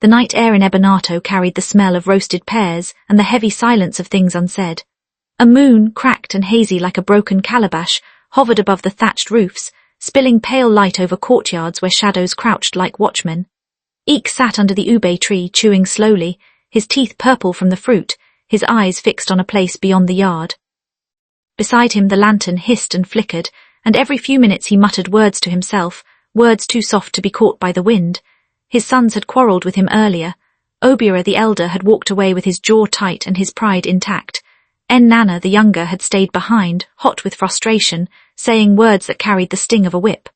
The night air in Ebenato carried the smell of roasted pears and the heavy silence of things unsaid. A moon, cracked and hazy like a broken calabash, hovered above the thatched roofs, spilling pale light over courtyards where shadows crouched like watchmen. Eek sat under the ube tree, chewing slowly, his teeth purple from the fruit, his eyes fixed on a place beyond the yard. Beside him the lantern hissed and flickered, and every few minutes he muttered words to himself, words too soft to be caught by the wind. His sons had quarrelled with him earlier. Obiora the elder had walked away with his jaw tight and his pride intact. Nnanna the younger had stayed behind, hot with frustration, saying words that carried the sting of a whip.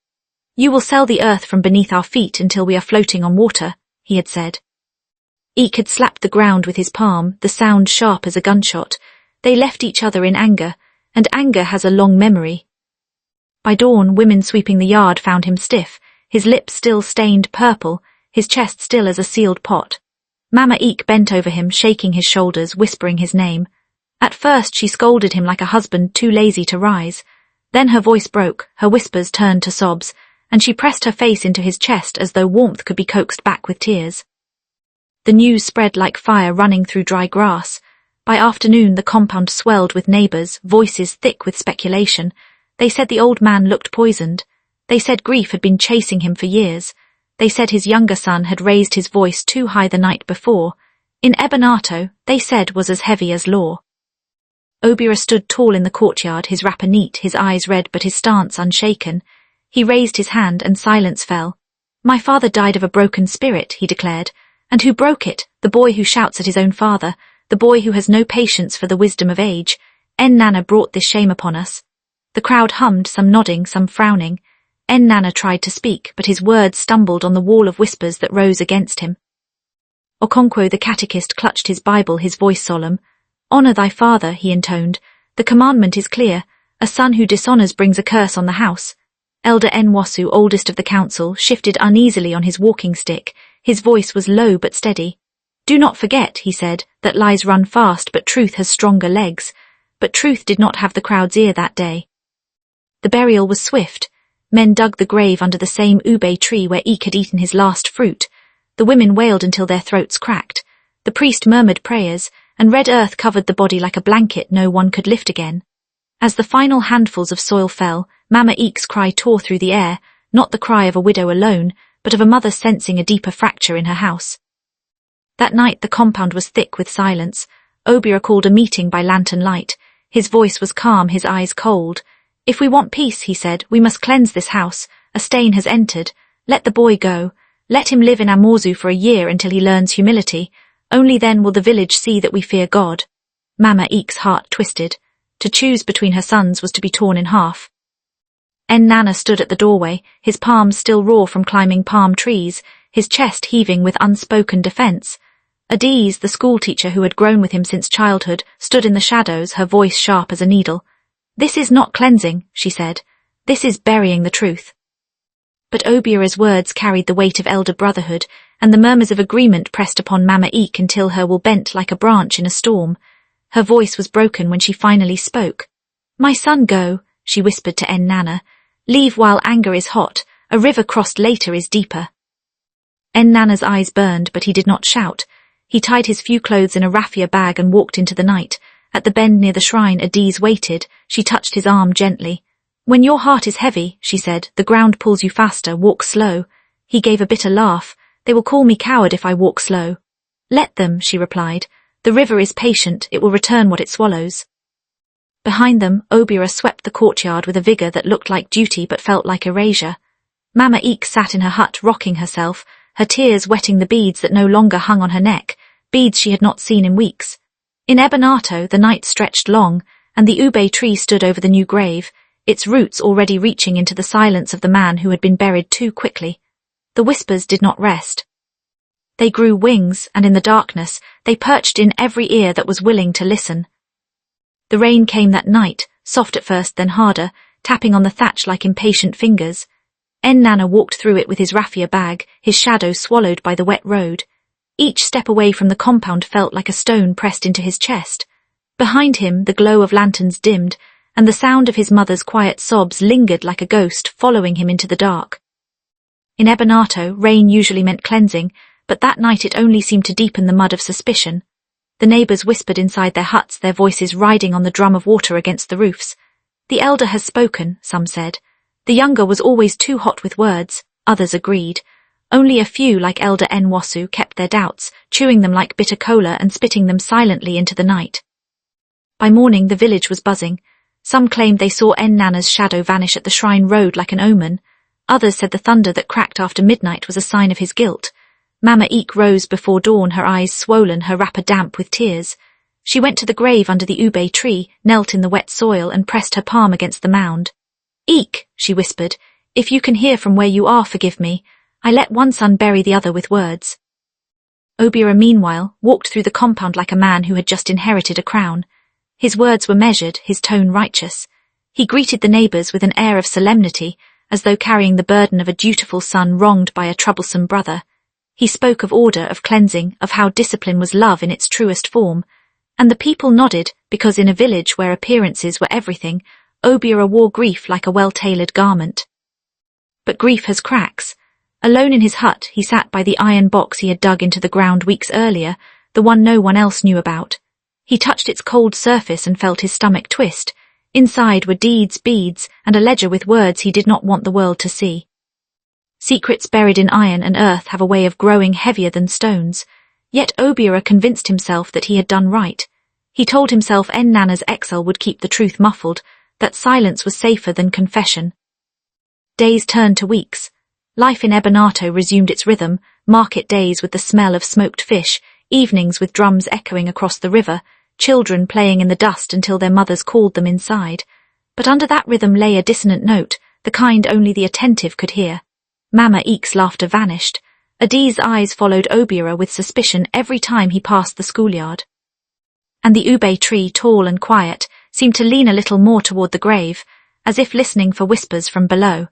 "You will sell the earth from beneath our feet until we are floating on water," he had said. Eek had slapped the ground with his palm, the sound sharp as a gunshot. They left each other in anger, and anger has a long memory. By dawn, women sweeping the yard found him stiff, his lips still stained purple, his chest still as a sealed pot. Mama Eek bent over him, shaking his shoulders, whispering his name. At first she scolded him like a husband too lazy to rise. Then her voice broke, her whispers turned to sobs, and she pressed her face into his chest as though warmth could be coaxed back with tears. The news spread like fire running through dry grass. By afternoon the compound swelled with neighbours, voices thick with speculation. They said the old man looked poisoned. They said grief had been chasing him for years. They said his younger son had raised his voice too high the night before. In Ebenato, they said was as heavy as law. Obiora stood tall in the courtyard, his wrapper neat, his eyes red but his stance unshaken. He raised his hand and silence fell. "My father died of a broken spirit," he declared. "And who broke it? The boy who shouts at his own father, the boy who has no patience for the wisdom of age. Nnanna brought this shame upon us." The crowd hummed, some nodding, some frowning. Nnanna tried to speak, but his words stumbled on the wall of whispers that rose against him. Okonkwo the catechist clutched his Bible, his voice solemn. "Honour thy father," he intoned. "The commandment is clear. A son who dishonours brings a curse on the house." Elder Nwasu, oldest of the council, shifted uneasily on his walking stick. His voice was low but steady. "Do not forget," he said, "that lies run fast, but truth has stronger legs." But truth did not have the crowd's ear that day. The burial was swift. Men dug the grave under the same ube tree where Eek had eaten his last fruit. The women wailed until their throats cracked. The priest murmured prayers, and red earth covered the body like a blanket no one could lift again. As the final handfuls of soil fell, Mama Eek's cry tore through the air, not the cry of a widow alone, but of a mother sensing a deeper fracture in her house. That night the compound was thick with silence. Obiora called a meeting by lantern light. His voice was calm, his eyes cold. "If we want peace," he said, "we must cleanse this house. A stain has entered. Let the boy go. Let him live in Amorzu for a year until he learns humility. Only then will the village see that we fear God." Mama Eek's heart twisted. To choose between her sons was to be torn in half. Nnanna stood at the doorway, his palms still raw from climbing palm trees, his chest heaving with unspoken defence. Adiz, the schoolteacher who had grown with him since childhood, stood in the shadows, her voice sharp as a needle. "This is not cleansing," she said. "This is burying the truth." But Obiora's words carried the weight of elder brotherhood, and the murmurs of agreement pressed upon Mama Eek until her will bent like a branch in a storm. Her voice was broken when she finally spoke. "My son, go," she whispered to Nnanna. "Leave while anger is hot. A river crossed later is deeper." Nnanna's eyes burned, but he did not shout. He tied his few clothes in a raffia bag and walked into the night. At the bend near the shrine, Adiz waited. She touched his arm gently. "When your heart is heavy," she said, "the ground pulls you faster. Walk slow." He gave a bitter laugh. "They will call me coward if I walk slow." "Let them," she replied. "The river is patient. It will return what it swallows." Behind them, Obiora swept the courtyard with a vigour that looked like duty but felt like erasure. Mama Eek sat in her hut rocking herself, her tears wetting the beads that no longer hung on her neck, beads she had not seen in weeks. In Ebenato, the night stretched long, and the ube tree stood over the new grave, its roots already reaching into the silence of the man who had been buried too quickly. The whispers did not rest. They grew wings, and in the darkness, they perched in every ear that was willing to listen. The rain came that night, soft at first then harder, tapping on the thatch like impatient fingers. Nnanna walked through it with his raffia bag, his shadow swallowed by the wet road. Each step away from the compound felt like a stone pressed into his chest. Behind him, the glow of lanterns dimmed, and the sound of his mother's quiet sobs lingered like a ghost, following him into the dark. In Ebenato, rain usually meant cleansing, but that night it only seemed to deepen the mud of suspicion. The neighbours whispered inside their huts, their voices riding on the drum of water against the roofs. The elder has spoken, some said. The younger was always too hot with words, others agreed. Only a few, like Elder Nwasu, kept their doubts, chewing them like bitter cola and spitting them silently into the night. By morning the village was buzzing. Some claimed they saw Nnanna's shadow vanish at the shrine road like an omen. Others said the thunder that cracked after midnight was a sign of his guilt. Mama Eek rose before dawn, her eyes swollen, her wrapper damp with tears. She went to the grave under the ube tree, knelt in the wet soil and pressed her palm against the mound. "Eek," she whispered, "if you can hear from where you are, forgive me. I let one son bury the other with words." Obiora, meanwhile, walked through the compound like a man who had just inherited a crown. His words were measured, his tone righteous. He greeted the neighbours with an air of solemnity, as though carrying the burden of a dutiful son wronged by a troublesome brother. He spoke of order, of cleansing, of how discipline was love in its truest form. And the people nodded, because in a village where appearances were everything, Obiora wore grief like a well-tailored garment. But grief has cracks. Alone in his hut, he sat by the iron box he had dug into the ground weeks earlier, the one no one else knew about. He touched its cold surface and felt his stomach twist. Inside were deeds, beads, and a ledger with words he did not want the world to see. Secrets buried in iron and earth have a way of growing heavier than stones. Yet Obiora convinced himself that he had done right. He told himself Nnanna's exile would keep the truth muffled, that silence was safer than confession. Days turned to weeks. Life in Ebenato resumed its rhythm, market days with the smell of smoked fish, evenings with drums echoing across the river, children playing in the dust until their mothers called them inside. But under that rhythm lay a dissonant note, the kind only the attentive could hear. Mama Eek's laughter vanished. Adi's eyes followed Obiora with suspicion every time he passed the schoolyard. And the ube tree, tall and quiet, seemed to lean a little more toward the grave, as if listening for whispers from below.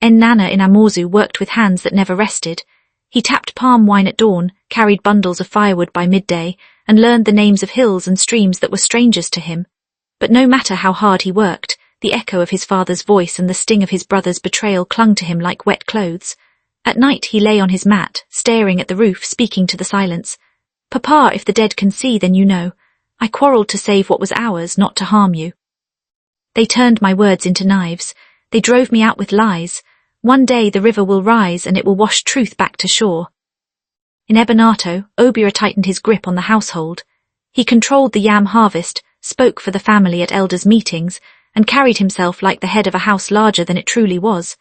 Nnanna in Amozu worked with hands that never rested. He tapped palm wine at dawn, carried bundles of firewood by midday, and learned the names of hills and streams that were strangers to him. But no matter how hard he worked, the echo of his father's voice and the sting of his brother's betrayal clung to him like wet clothes. At night he lay on his mat, staring at the roof, speaking to the silence. "Papa, if the dead can see, then you know. I quarrelled to save what was ours, not to harm you. They turned my words into knives. They drove me out with lies. One day the river will rise and it will wash truth back to shore." In Ebenato, Obiora tightened his grip on the household. He controlled the yam harvest, spoke for the family at elders' meetings, and carried himself like the head of a house larger than it truly was.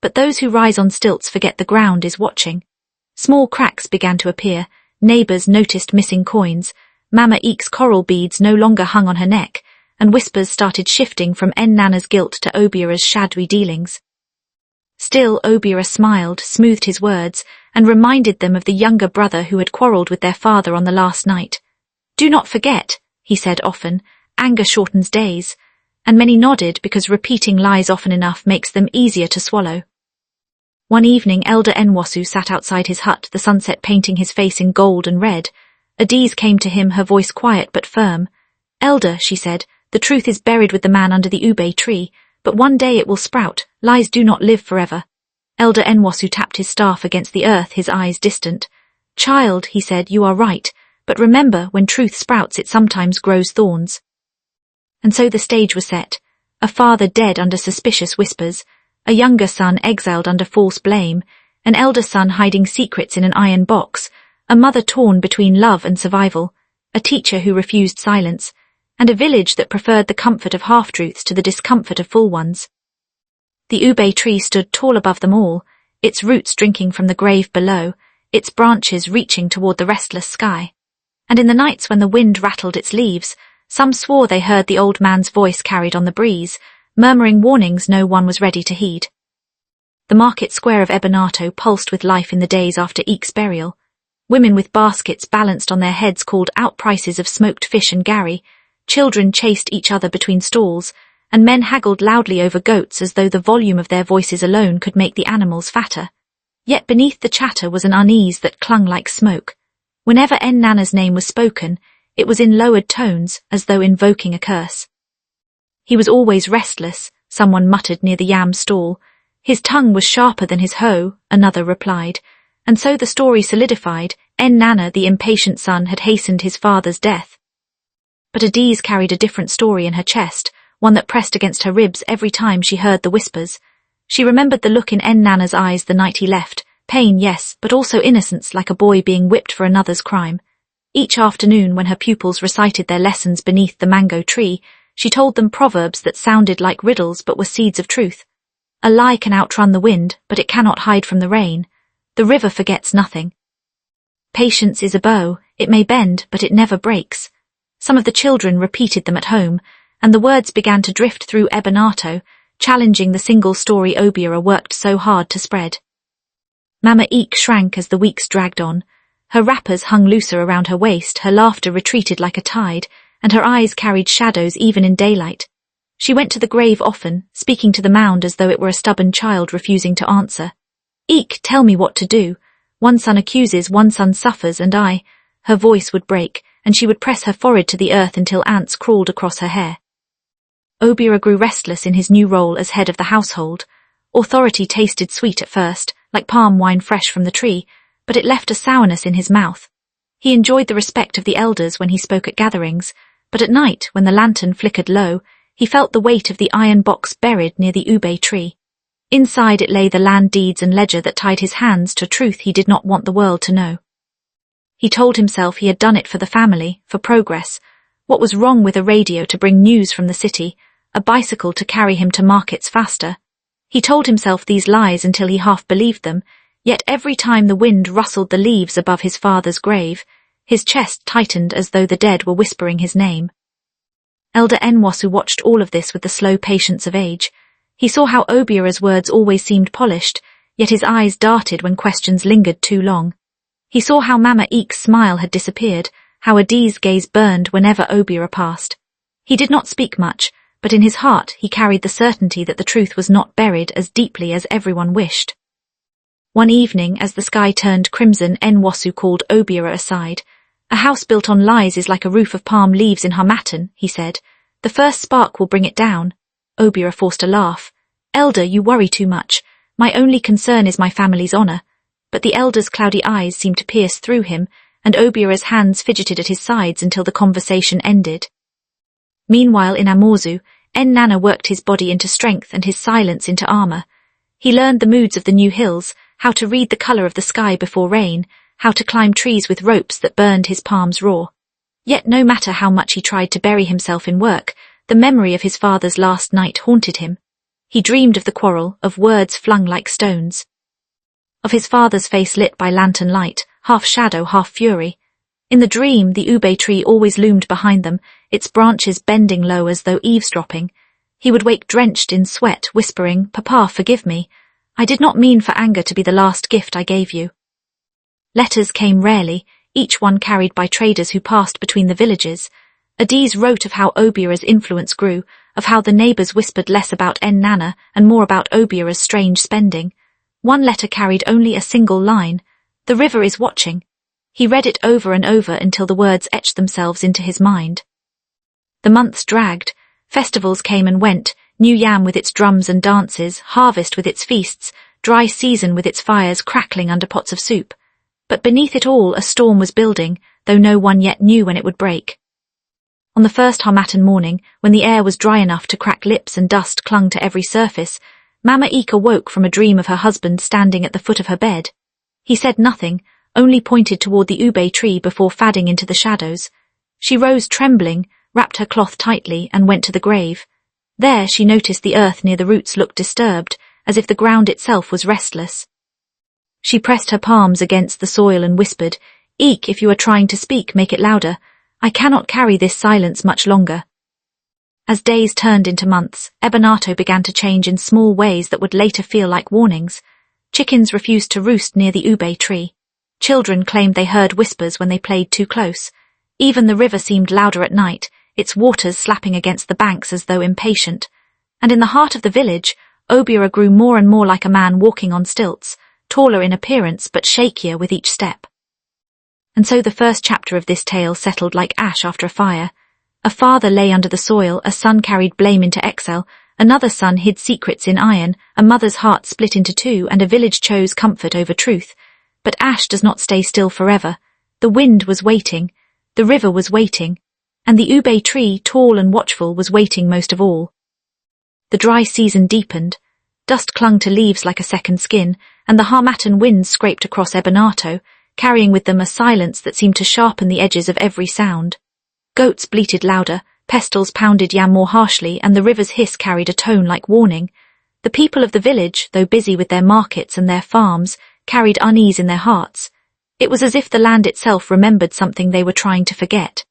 But those who rise on stilts forget the ground is watching. Small cracks began to appear. Neighbours noticed missing coins. Mama Eek's coral beads no longer hung on her neck, and whispers started shifting from Nnanna's guilt to Obiora's shadowy dealings. Still, Obiora smiled, smoothed his words, and reminded them of the younger brother who had quarrelled with their father on the last night. "Do not forget," he said often, "anger shortens days," and many nodded because repeating lies often enough makes them easier to swallow. One evening Elder Nwasu sat outside his hut, the sunset painting his face in gold and red. Adiz came to him, her voice quiet but firm. "Elder," she said, "the truth is buried with the man under the ube tree, but one day it will sprout. Lies do not live forever." Elder Nwasu tapped his staff against the earth, his eyes distant. "Child," he said, "you are right, but remember, when truth sprouts it sometimes grows thorns." And so the stage was set. A father dead under suspicious whispers, a younger son exiled under false blame, an elder son hiding secrets in an iron box, a mother torn between love and survival, a teacher who refused silence, and a village that preferred the comfort of half-truths to the discomfort of full ones. The ube tree stood tall above them all, its roots drinking from the grave below, its branches reaching toward the restless sky. And in the nights when the wind rattled its leaves, some swore they heard the old man's voice carried on the breeze, murmuring warnings no one was ready to heed. The market square of Ebenato pulsed with life in the days after Eek's burial. Women with baskets balanced on their heads called out prices of smoked fish and gari, children chased each other between stalls, and men haggled loudly over goats as though the volume of their voices alone could make the animals fatter. Yet beneath the chatter was an unease that clung like smoke. Whenever Nnanna's name was spoken, it was in lowered tones, as though invoking a curse. He was always restless, someone muttered near the yam stall. His tongue was sharper than his hoe, another replied, And so the story solidified. Nnanna, the impatient son, had hastened his father's death. But Adise carried a different story in her chest, one that pressed against her ribs every time she heard the whispers. She remembered the look in Nnanna's eyes the night he left. Pain, yes, but also innocence, like a boy being whipped for another's crime. Each afternoon, when her pupils recited their lessons beneath the mango tree, she told them proverbs that sounded like riddles but were seeds of truth. A lie can outrun the wind, but it cannot hide from the rain. The river forgets nothing. Patience is a bow, it may bend, but it never breaks. Some of the children repeated them at home, and the words began to drift through Ebenato, challenging the single-story Obiora worked so hard to spread. Mama Eek shrank as the weeks dragged on. Her wrappers hung looser around her waist, her laughter retreated like a tide, and her eyes carried shadows even in daylight. She went to the grave often, speaking to the mound as though it were a stubborn child refusing to answer. Eek, tell me what to do. One son accuses, one son suffers, and I... Her voice would break, and she would press her forehead to the earth until ants crawled across her hair. Obiora grew restless in his new role as head of the household. Authority tasted sweet at first, like palm wine fresh from the tree, but it left a sourness in his mouth. He enjoyed the respect of the elders when he spoke at gatherings, but at night, when the lantern flickered low, he felt the weight of the iron box buried near the ube tree. Inside it lay the land deeds and ledger that tied his hands to truth he did not want the world to know. He told himself he had done it for the family, for progress. What was wrong with a radio to bring news from the city, a bicycle to carry him to markets faster? He told himself these lies until he half believed them, yet every time the wind rustled the leaves above his father's grave, his chest tightened as though the dead were whispering his name. Elder Nwosu watched all of this with the slow patience of age. He saw how Obiora's words always seemed polished, yet his eyes darted when questions lingered too long. He saw how Mama Eek's smile had disappeared, how Adise's gaze burned whenever Obiora passed. He did not speak much, but in his heart he carried the certainty that the truth was not buried as deeply as everyone wished. One evening, as the sky turned crimson, Nwosu called Obiora aside. A house built on lies is like a roof of palm leaves in Harmattan, he said. The first spark will bring it down. Obiora forced a laugh. Elder, you worry too much. My only concern is my family's honor. But the elder's cloudy eyes seemed to pierce through him, and Obiora's hands fidgeted at his sides until the conversation ended. Meanwhile, in Amozu, Nnanna worked his body into strength and his silence into armor. He learned the moods of the new hills, how to read the color of the sky before rain, how to climb trees with ropes that burned his palms raw. Yet no matter how much he tried to bury himself in work, the memory of his father's last night haunted him. He dreamed of the quarrel, of words flung like stones. Of his father's face lit by lantern light, half shadow, half fury. In the dream, the ube tree always loomed behind them, its branches bending low as though eavesdropping. He would wake drenched in sweat, whispering, "Papa, forgive me. I did not mean for anger to be the last gift I gave you." Letters came rarely, each one carried by traders who passed between the villages. Adise wrote of how Obiora's influence grew, of how the neighbors whispered less about Nnanna and more about Obiora's strange spending. One letter carried only a single line, "The river is watching." He read it over and over until the words etched themselves into his mind. The months dragged. Festivals came and went, New Yam with its drums and dances, harvest with its feasts, dry season with its fires crackling under pots of soup. But beneath it all a storm was building, though no one yet knew when it would break. On the first Harmattan morning, when the air was dry enough to crack lips and dust clung to every surface, Mama Eek awoke from a dream of her husband standing at the foot of her bed. He said nothing, only pointed toward the ube tree before fading into the shadows. She rose trembling, wrapped her cloth tightly, and went to the grave. There she noticed the earth near the roots looked disturbed, as if the ground itself was restless. She pressed her palms against the soil and whispered, "Eek, if you are trying to speak, make it louder. I cannot carry this silence much longer." As days turned into months, Ebenato began to change in small ways that would later feel like warnings. Chickens refused to roost near the ube tree. Children claimed they heard whispers when they played too close. Even the river seemed louder at night, its waters slapping against the banks as though impatient. And in the heart of the village, Obiora grew more and more like a man walking on stilts, taller in appearance but shakier with each step. And so the first chapter of this tale settled like ash after a fire. A father lay under the soil, a son carried blame into exile, another son hid secrets in iron, a mother's heart split into two, and a village chose comfort over truth. But ash does not stay still forever. The wind was waiting, the river was waiting, and the ube tree, tall and watchful, was waiting most of all. The dry season deepened. Dust clung to leaves like a second skin, and the harmattan winds scraped across Ebenato, carrying with them a silence that seemed to sharpen the edges of every sound. Goats bleated louder, pestles pounded yam more harshly, and the river's hiss carried a tone like warning. The people of the village, though busy with their markets and their farms, carried unease in their hearts. It was as if the land itself remembered something they were trying to forget.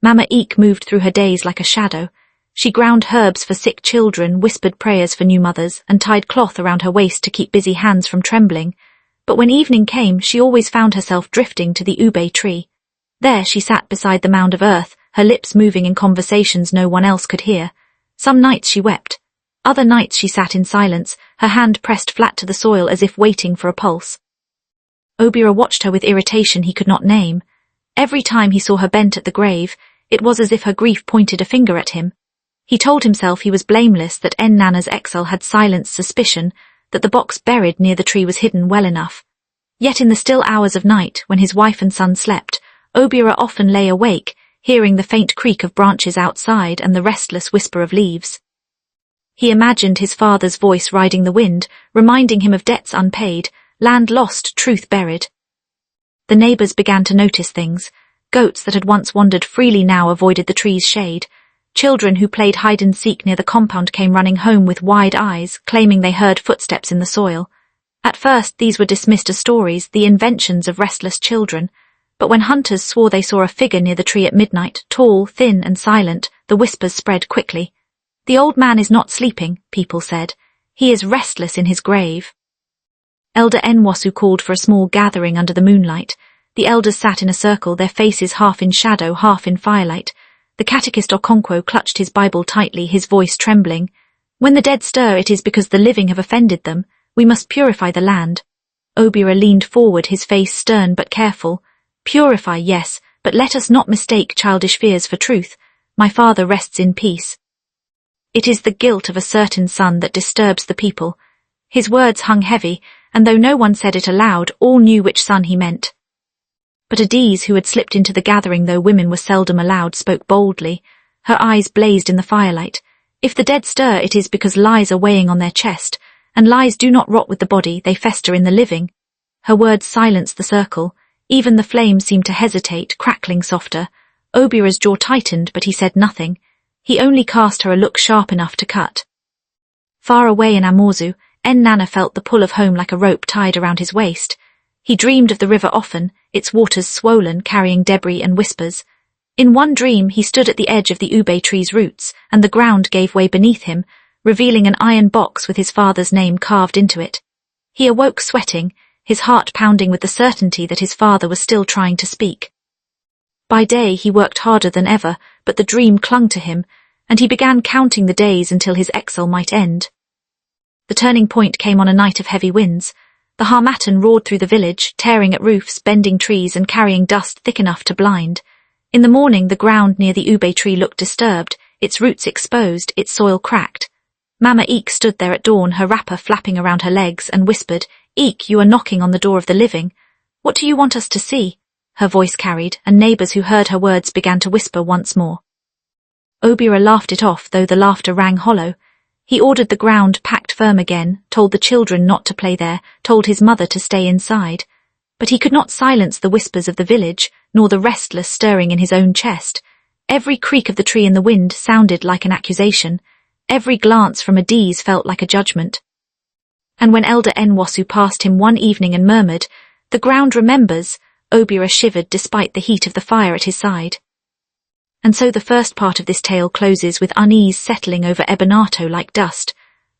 Mama Eek moved through her days like a shadow. She ground herbs for sick children, whispered prayers for new mothers, and tied cloth around her waist to keep busy hands from trembling. But when evening came, she always found herself drifting to the ube tree. There she sat beside the mound of earth, her lips moving in conversations no one else could hear. Some nights she wept. Other nights she sat in silence, her hand pressed flat to the soil as if waiting for a pulse. Obiora watched her with irritation he could not name. Every time he saw her bent at the grave, it was as if her grief pointed a finger at him. He told himself he was blameless, that Nnanna's exile had silenced suspicion, that the box buried near the tree was hidden well enough. Yet in the still hours of night, when his wife and son slept, Obiora often lay awake, hearing the faint creak of branches outside and the restless whisper of leaves. He imagined his father's voice riding the wind, reminding him of debts unpaid, land lost, truth buried. The neighbors began to notice things. Goats that had once wandered freely now avoided the tree's shade. Children who played hide-and-seek near the compound came running home with wide eyes, claiming they heard footsteps in the soil. At first these were dismissed as stories, the inventions of restless children. But when hunters swore they saw a figure near the tree at midnight, tall, thin and silent, the whispers spread quickly. "The old man is not sleeping," people said. "He is restless in his grave." Elder Nwasu called for a small gathering under the moonlight. The elders sat in a circle, their faces half in shadow, half in firelight. The catechist Okonkwo clutched his Bible tightly, his voice trembling. "When the dead stir, it is because the living have offended them. We must purify the land." Obiora leaned forward, his face stern but careful. "Purify, yes, but let us not mistake childish fears for truth. My father rests in peace. It is the guilt of a certain son that disturbs the people." His words hung heavy, and though no one said it aloud, all knew which son he meant. But Adiz, who had slipped into the gathering though women were seldom allowed, spoke boldly. Her eyes blazed in the firelight. "If the dead stir, it is because lies are weighing on their chest, and lies do not rot with the body, they fester in the living." Her words silenced the circle. Even the flame seemed to hesitate, crackling softer. Obiora's jaw tightened, but he said nothing. He only cast her a look sharp enough to cut. Far away in Amorzu, Nnanna felt the pull of home like a rope tied around his waist. He dreamed of the river often, its waters swollen, carrying debris and whispers. In one dream he stood at the edge of the ube tree's roots, and the ground gave way beneath him, revealing an iron box with his father's name carved into it. He awoke sweating, his heart pounding with the certainty that his father was still trying to speak. By day he worked harder than ever, but the dream clung to him, and he began counting the days until his exile might end. The turning point came on a night of heavy winds. The harmattan roared through the village, tearing at roofs, bending trees and carrying dust thick enough to blind. In the morning the ground near the ube tree looked disturbed, its roots exposed, its soil cracked. Mama Eek stood there at dawn, her wrapper flapping around her legs, and whispered, "Eek, you are knocking on the door of the living. What do you want us to see?" Her voice carried, and neighbors who heard her words began to whisper once more. Obiora laughed it off, though the laughter rang hollow. He ordered the ground packed firm again, told the children not to play there, told his mother to stay inside. But he could not silence the whispers of the village, nor the restless stirring in his own chest. Every creak of the tree in the wind sounded like an accusation. Every glance from Adiz felt like a judgment. And when Elder Nwasu passed him one evening and murmured, "The ground remembers," Obiora shivered despite the heat of the fire at his side. And so the first part of this tale closes with unease settling over Ebenato like dust.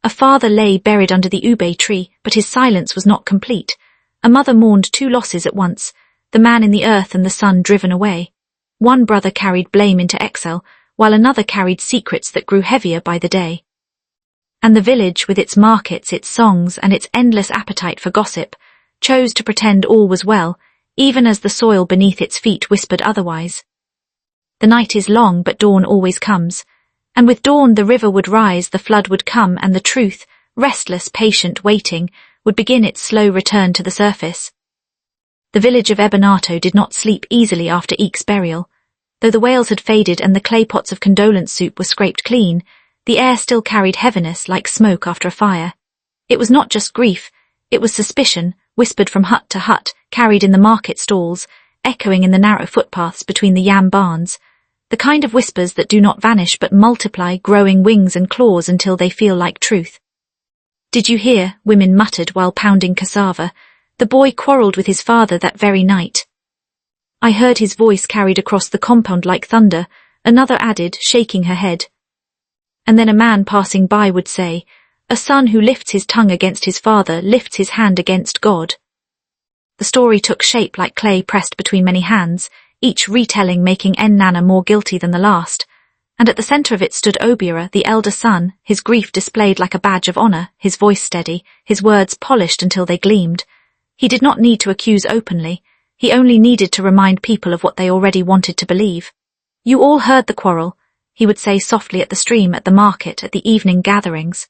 A father lay buried under the ube tree, but his silence was not complete. A mother mourned two losses at once, the man in the earth and the son driven away. One brother carried blame into exile, while another carried secrets that grew heavier by the day. And the village, with its markets, its songs, and its endless appetite for gossip, chose to pretend all was well, even as the soil beneath its feet whispered otherwise. The night is long, but dawn always comes. And with dawn the river would rise, the flood would come, and the truth, restless, patient, waiting, would begin its slow return to the surface. The village of Ebenato did not sleep easily after Eek's burial. Though the wails had faded and the clay pots of condolence soup were scraped clean, the air still carried heaviness like smoke after a fire. It was not just grief, it was suspicion, whispered from hut to hut, carried in the market stalls, echoing in the narrow footpaths between the yam barns. The kind of whispers that do not vanish but multiply, growing wings and claws until they feel like truth. "Did you hear?" women muttered while pounding cassava. "The boy quarrelled with his father that very night." "I heard his voice carried across the compound like thunder," another added, shaking her head. And then a man passing by would say, "A son who lifts his tongue against his father lifts his hand against God." The story took shape like clay pressed between many hands, each retelling making Nnanna more guilty than the last, and at the centre of it stood Obiora, the elder son, his grief displayed like a badge of honour, his voice steady, his words polished until they gleamed. He did not need to accuse openly, he only needed to remind people of what they already wanted to believe. "You all heard the quarrel," he would say softly at the stream, at the market, at the evening gatherings.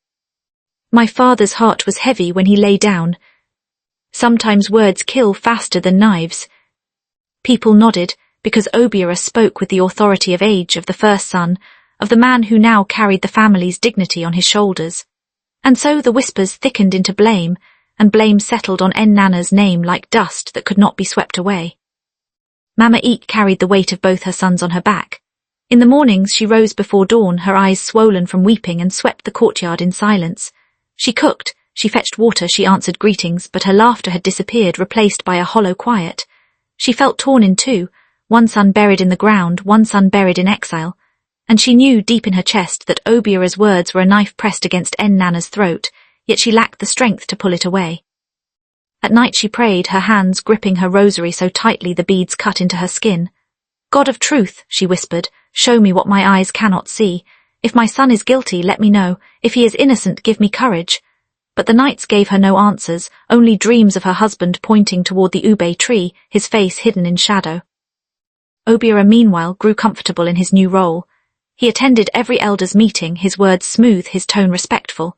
"My father's heart was heavy when he lay down. Sometimes words kill faster than knives." People nodded, because Obiora spoke with the authority of age, of the first son, of the man who now carried the family's dignity on his shoulders. And so the whispers thickened into blame, and blame settled on Nnanna's name like dust that could not be swept away. Mama Eek carried the weight of both her sons on her back. In the mornings she rose before dawn, her eyes swollen from weeping, and swept the courtyard in silence. She cooked, she fetched water, she answered greetings, but her laughter had disappeared, replaced by a hollow quiet. She felt torn in two, one son buried in the ground, one son buried in exile, and she knew deep in her chest that Obiora's words were a knife pressed against Nnanna's throat, yet she lacked the strength to pull it away. At night she prayed, her hands gripping her rosary so tightly the beads cut into her skin. "God of truth," she whispered, "show me what my eyes cannot see. If my son is guilty, let me know. If he is innocent, give me courage." But the nights gave her no answers, only dreams of her husband pointing toward the ube tree, his face hidden in shadow. Obiora meanwhile grew comfortable in his new role. He attended every elders' meeting, his words smooth, his tone respectful.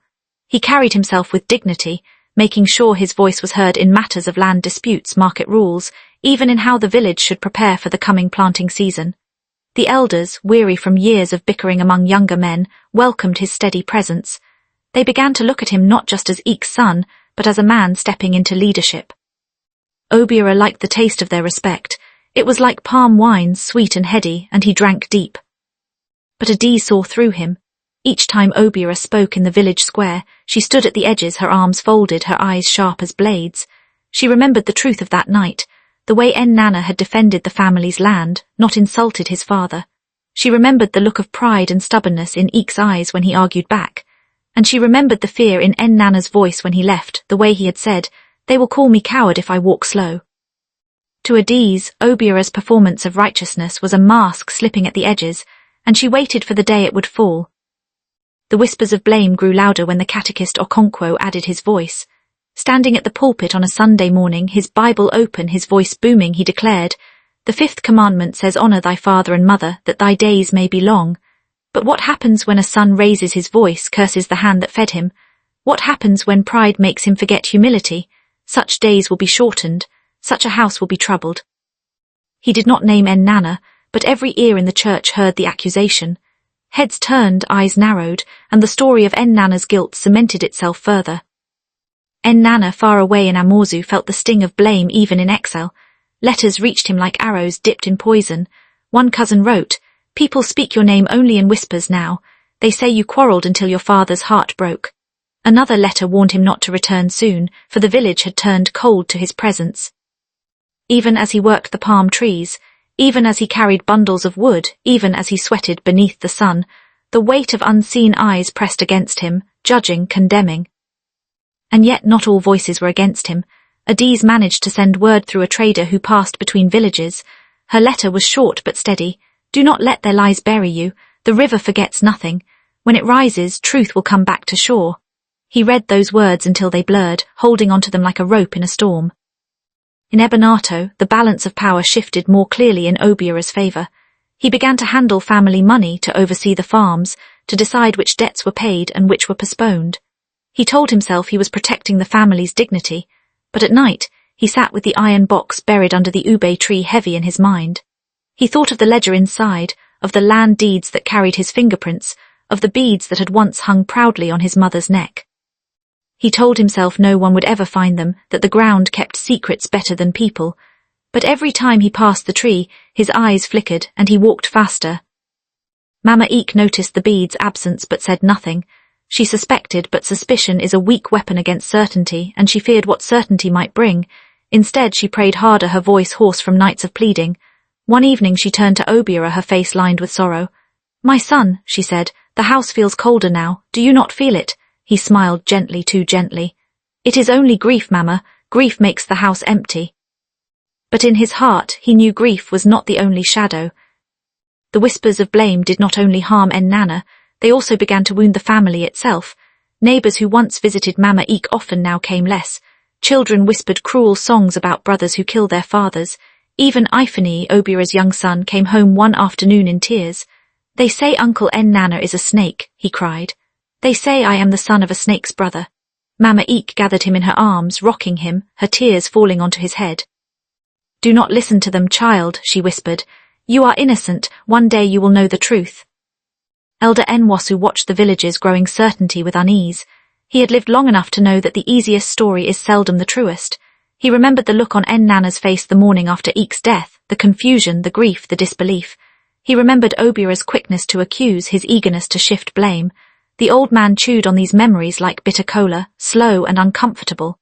He carried himself with dignity, making sure his voice was heard in matters of land disputes, market rules, even in how the village should prepare for the coming planting season. The elders, weary from years of bickering among younger men, welcomed his steady presence. They began to look at him not just as Eek's son, but as a man stepping into leadership. Obiora liked the taste of their respect. It was like palm wine, sweet and heady, and he drank deep. But Adi saw through him. Each time Obiora spoke in the village square, she stood at the edges, her arms folded, her eyes sharp as blades. She remembered the truth of that night, the way Nnanna had defended the family's land, not insulted his father. She remembered the look of pride and stubbornness in Eek's eyes when he argued back, and she remembered the fear in Nnanna's voice when he left, the way he had said, "They will call me coward if I walk slow." To Adi's, Obiora's performance of righteousness was a mask slipping at the edges, and she waited for the day it would fall. The whispers of blame grew louder when the catechist Okonkwo added his voice. Standing at the pulpit on a Sunday morning, his Bible open, his voice booming, he declared, "The fifth commandment says, honor thy father and mother, that thy days may be long." But what happens when a son raises his voice, curses the hand that fed him? What happens when pride makes him forget humility? Such days will be shortened, such a house will be troubled. He did not name Nnanna, but every ear in the church heard the accusation. Heads turned, eyes narrowed, and the story of Nnanna's guilt cemented itself further. Nnanna, far away in Amozu, felt the sting of blame even in exile. Letters reached him like arrows dipped in poison. One cousin wrote, "People speak your name only in whispers now. They say you quarrelled until your father's heart broke." Another letter warned him not to return soon, for the village had turned cold to his presence. Even as he worked the palm trees, even as he carried bundles of wood, even as he sweated beneath the sun, the weight of unseen eyes pressed against him, judging, condemning. And yet not all voices were against him. Adiz managed to send word through a trader who passed between villages. Her letter was short but steady. "Do not let their lies bury you. The river forgets nothing. When it rises, truth will come back to shore." He read those words until they blurred, holding onto them like a rope in a storm. In Ebenato, the balance of power shifted more clearly in Obiora's favour. He began to handle family money, to oversee the farms, to decide which debts were paid and which were postponed. He told himself he was protecting the family's dignity, but at night He sat with the iron box buried under the ube tree heavy in his mind. He thought of the ledger inside, of the land deeds that carried his fingerprints, of the beads that had once hung proudly on his mother's neck. He told himself no one would ever find them, that the ground kept secrets better than people. But every time he passed the tree, his eyes flickered and he walked faster. Mama Eek noticed the bead's absence but said nothing. She suspected, but suspicion is a weak weapon against certainty, and she feared what certainty might bring. Instead, she prayed harder, her voice hoarse from nights of pleading. One evening she turned to Obiora, her face lined with sorrow. "My son," she said, "the house feels colder now. Do you not feel it?" He smiled gently, too gently. "It is only grief, Mama. Grief makes the house empty." But in his heart, he knew grief was not the only shadow. The whispers of blame did not only harm Nnanna, they also began to wound the family itself. Neighbours who once visited Mama Eek often now came less. Children whispered cruel songs about brothers who kill their fathers. Even Ifani, Obiora's young son, came home one afternoon in tears. "They say Uncle Nnanna is a snake," he cried. "They say I am the son of a snake's brother." Mama Eek gathered him in her arms, rocking him, her tears falling onto his head. "Do not listen to them, child," she whispered. "You are innocent. One day you will know the truth." Elder Nwasu watched the villagers growing certainty with unease. He had lived long enough to know that the easiest story is seldom the truest. He remembered the look on Nnanna's face the morning after Eek's death, the confusion, the grief, the disbelief. He remembered Obiora's quickness to accuse, his eagerness to shift blame. The old man chewed on these memories like bitter cola, slow and uncomfortable.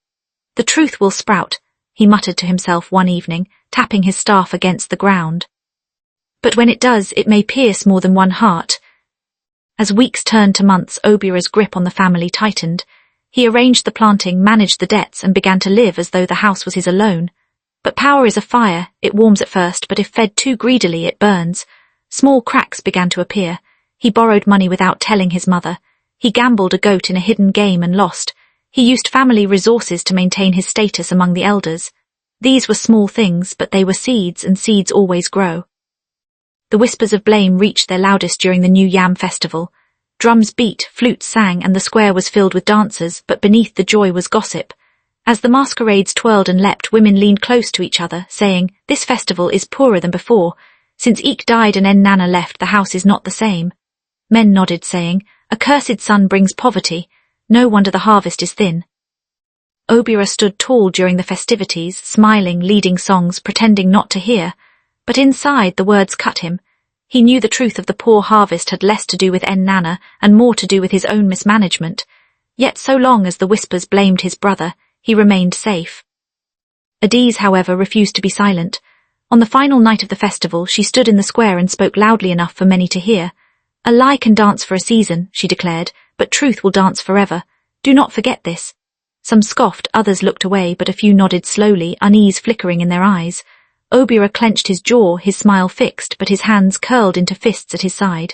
"The truth will sprout," he muttered to himself one evening, tapping his staff against the ground. "But when it does, it may pierce more than one heart." As weeks turned to months, Obiora's grip on the family tightened. He arranged the planting, managed the debts, and began to live as though the house was his alone. But power is a fire. It warms at first, but if fed too greedily, it burns. Small cracks began to appear. He borrowed money without telling his mother. He gambled a goat in a hidden game and lost. He used family resources to maintain his status among the elders. These were small things, but they were seeds, and seeds always grow. The whispers of blame reached their loudest during the New Yam festival. Drums beat, flutes sang, and the square was filled with dancers, but beneath the joy was gossip. As the masquerades twirled and leapt, women leaned close to each other, saying, "This festival is poorer than before. Since Eek died and Nnanna left, the house is not the same." Men nodded, saying, "A cursed son brings poverty. No wonder the harvest is thin." Obiora stood tall during the festivities, smiling, leading songs, pretending not to hear. But inside, the words cut him. He knew the truth of the poor harvest had less to do with Nnanna and more to do with his own mismanagement. Yet so long as the whispers blamed his brother, he remained safe. Adise, however, refused to be silent. On the final night of the festival, she stood in the square and spoke loudly enough for many to hear. "A lie can dance for a season," she declared, "but truth will dance forever. Do not forget this." Some scoffed, others looked away, but a few nodded slowly, unease flickering in their eyes. Obiora clenched his jaw, his smile fixed, but his hands curled into fists at his side.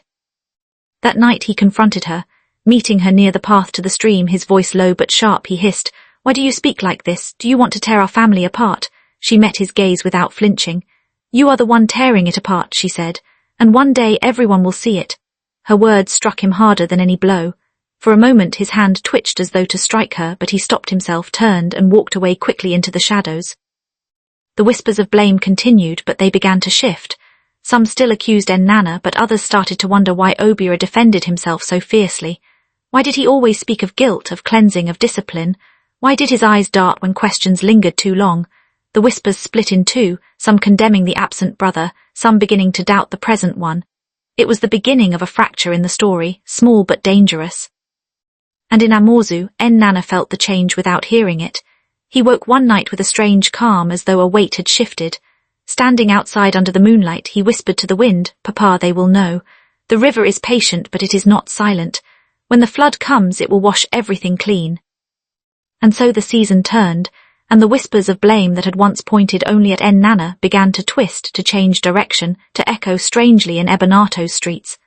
That night he confronted her. Meeting her near the path to the stream, his voice low but sharp, he hissed, "Why do you speak like this? Do you want to tear our family apart?" She met his gaze without flinching. "You are the one tearing it apart," she said, "and one day everyone will see it." Her words struck him harder than any blow. For a moment his hand twitched as though to strike her, but he stopped himself, turned, and walked away quickly into the shadows. The whispers of blame continued, but they began to shift. Some still accused Nnanna, but others started to wonder why Obiora defended himself so fiercely. Why did he always speak of guilt, of cleansing, of discipline? Why did his eyes dart when questions lingered too long? The whispers split in two, some condemning the absent brother, some beginning to doubt the present one. It was the beginning of a fracture in the story, small but dangerous. And in Amozu, Nnanna felt the change without hearing it. He woke one night with a strange calm, as though a weight had shifted. Standing outside under the moonlight, he whispered to the wind, "Papa, they will know. The river is patient, but it is not silent. When the flood comes, it will wash everything clean." And so the season turned, and the whispers of blame that had once pointed only at Nnanna began to twist, to change direction, to echo strangely in Ebenato's streets.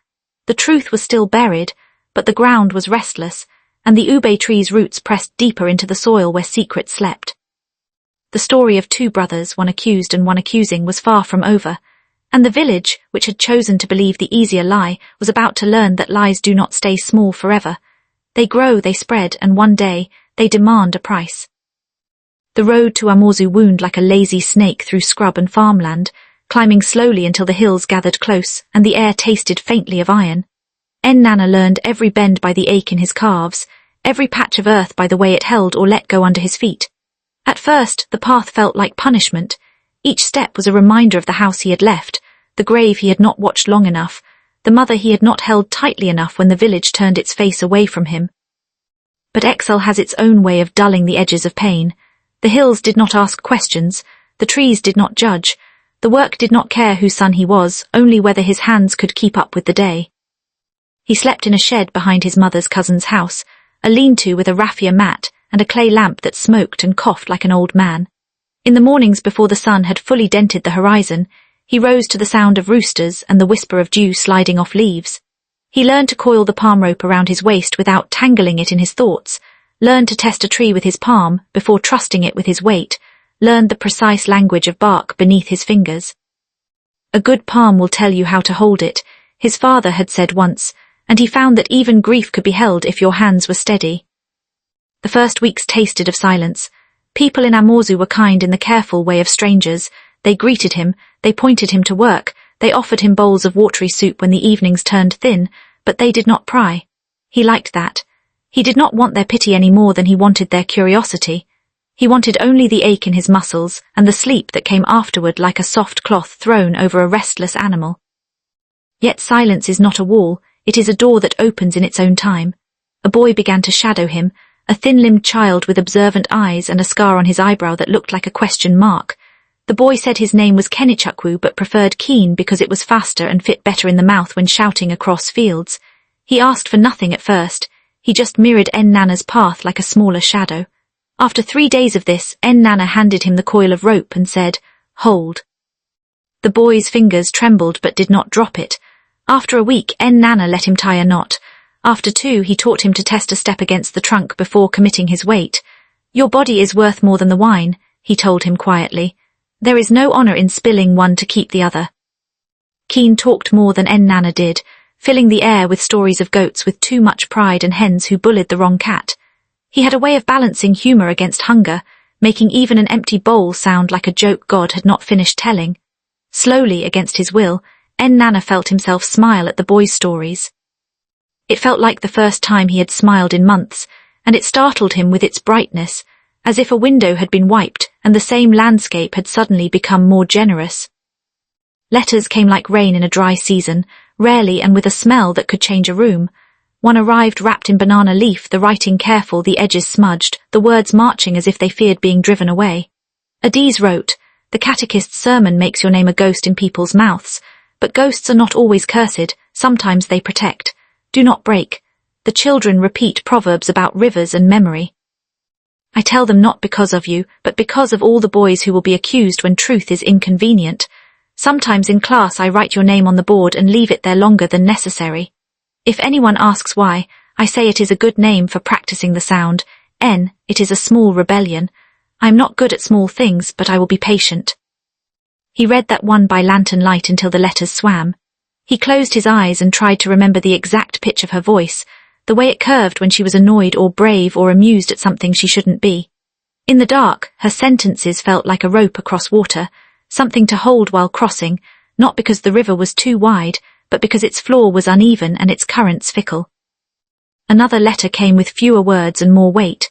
The truth was still buried, but the ground was restless, and the ube tree's roots pressed deeper into the soil where secrets slept. The story of two brothers, one accused and one accusing, was far from over, and the village, which had chosen to believe the easier lie, was about to learn that lies do not stay small forever. They grow, they spread, and one day, they demand a price. The road to Amozu wound like a lazy snake through scrub and farmland, climbing slowly until the hills gathered close and the air tasted faintly of iron. Nnanna learned every bend by the ache in his calves, every patch of earth by the way it held or let go under his feet. At first, the path felt like punishment. Each step was a reminder of the house he had left, the grave he had not watched long enough, the mother he had not held tightly enough when the village turned its face away from him. But exile has its own way of dulling the edges of pain. The hills did not ask questions, the trees did not judge, the work did not care whose son he was, only whether his hands could keep up with the day. He slept in a shed behind his mother's cousin's house, a lean-to with a raffia mat and a clay lamp that smoked and coughed like an old man. In the mornings before the sun had fully dented the horizon, he rose to the sound of roosters and the whisper of dew sliding off leaves. He learned to coil the palm rope around his waist without tangling it in his thoughts, learned to test a tree with his palm before trusting it with his weight, learned the precise language of bark beneath his fingers. A good palm will tell you how to hold it, his father had said once, and he found that even grief could be held if your hands were steady. The first weeks tasted of silence. People in Amozu were kind in the careful way of strangers. They greeted him, they pointed him to work, they offered him bowls of watery soup when the evenings turned thin, but they did not pry. He liked that. He did not want their pity any more than he wanted their curiosity. He wanted only the ache in his muscles and the sleep that came afterward like a soft cloth thrown over a restless animal. Yet silence is not a wall, it is a door that opens in its own time. A boy began to shadow him, a thin-limbed child with observant eyes and a scar on his eyebrow that looked like a question mark. The boy said his name was Kenichukwu but preferred Keen because it was faster and fit better in the mouth when shouting across fields. He asked for nothing at first. He just mirrored Nnanna's path like a smaller shadow. After 3 days of this, Nnanna handed him the coil of rope and said, "Hold." The boy's fingers trembled but did not drop it. After a week, Nnanna let him tie a knot. After 2, he taught him to test a step against the trunk before committing his weight. "Your body is worth more than the wine," he told him quietly. "There is no honor in spilling one to keep the other." Keen talked more than Nnanna did, filling the air with stories of goats with too much pride and hens who bullied the wrong cat. He had a way of balancing humor against hunger, making even an empty bowl sound like a joke God had not finished telling. Slowly, against his will, Nnanna felt himself smile at the boy's stories. It felt like the first time he had smiled in months, and it startled him with its brightness, as if a window had been wiped and the same landscape had suddenly become more generous. Letters came like rain in a dry season, rarely and with a smell that could change a room. One arrived wrapped in banana leaf, the writing careful, the edges smudged, the words marching as if they feared being driven away. Adiz wrote, "The catechist's sermon makes your name a ghost in people's mouths, but ghosts are not always cursed, sometimes they protect. Do not break. The children repeat proverbs about rivers and memory. I tell them not because of you, but because of all the boys who will be accused when truth is inconvenient. Sometimes in class I write your name on the board and leave it there longer than necessary. If anyone asks why, I say it is a good name for practicing the sound. It is a small rebellion. I am not good at small things, but I will be patient." He read that one by lantern light until the letters swam. He closed his eyes and tried to remember the exact pitch of her voice, the way it curved when she was annoyed or brave or amused at something she shouldn't be. In the dark, her sentences felt like a rope across water, something to hold while crossing, not because the river was too wide, but because its floor was uneven and its currents fickle. Another letter came with fewer words and more weight.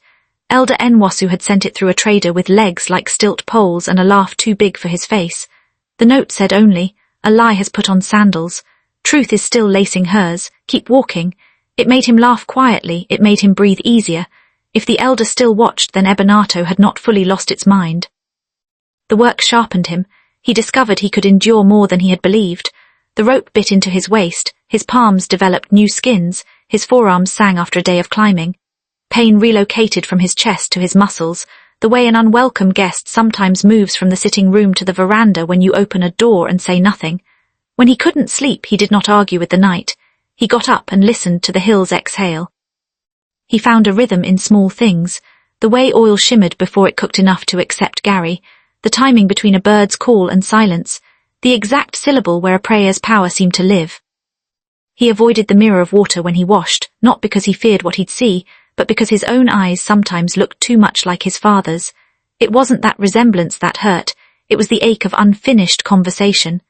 Elder Nwasu had sent it through a trader with legs like stilt poles and a laugh too big for his face. The note said only, "A lie has put on sandals. Truth is still lacing hers. Keep walking." It made him laugh quietly, it made him breathe easier. If the elder still watched, then Ebenato had not fully lost its mind. The work sharpened him. He discovered he could endure more than he had believed. The rope bit into his waist, his palms developed new skins, his forearms sang after a day of climbing. Pain relocated from his chest to his muscles, the way an unwelcome guest sometimes moves from the sitting room to the veranda when you open a door and say nothing. When he couldn't sleep, he did not argue with the night. He got up and listened to the hills exhale. He found a rhythm in small things, the way oil shimmered before it cooked enough to accept Gary, the timing between a bird's call and silence, the exact syllable where a prayer's power seemed to live. He avoided the mirror of water when he washed, not because he feared what he'd see, but because his own eyes sometimes looked too much like his father's. It wasn't that resemblance that hurt, it was the ache of unfinished conversation.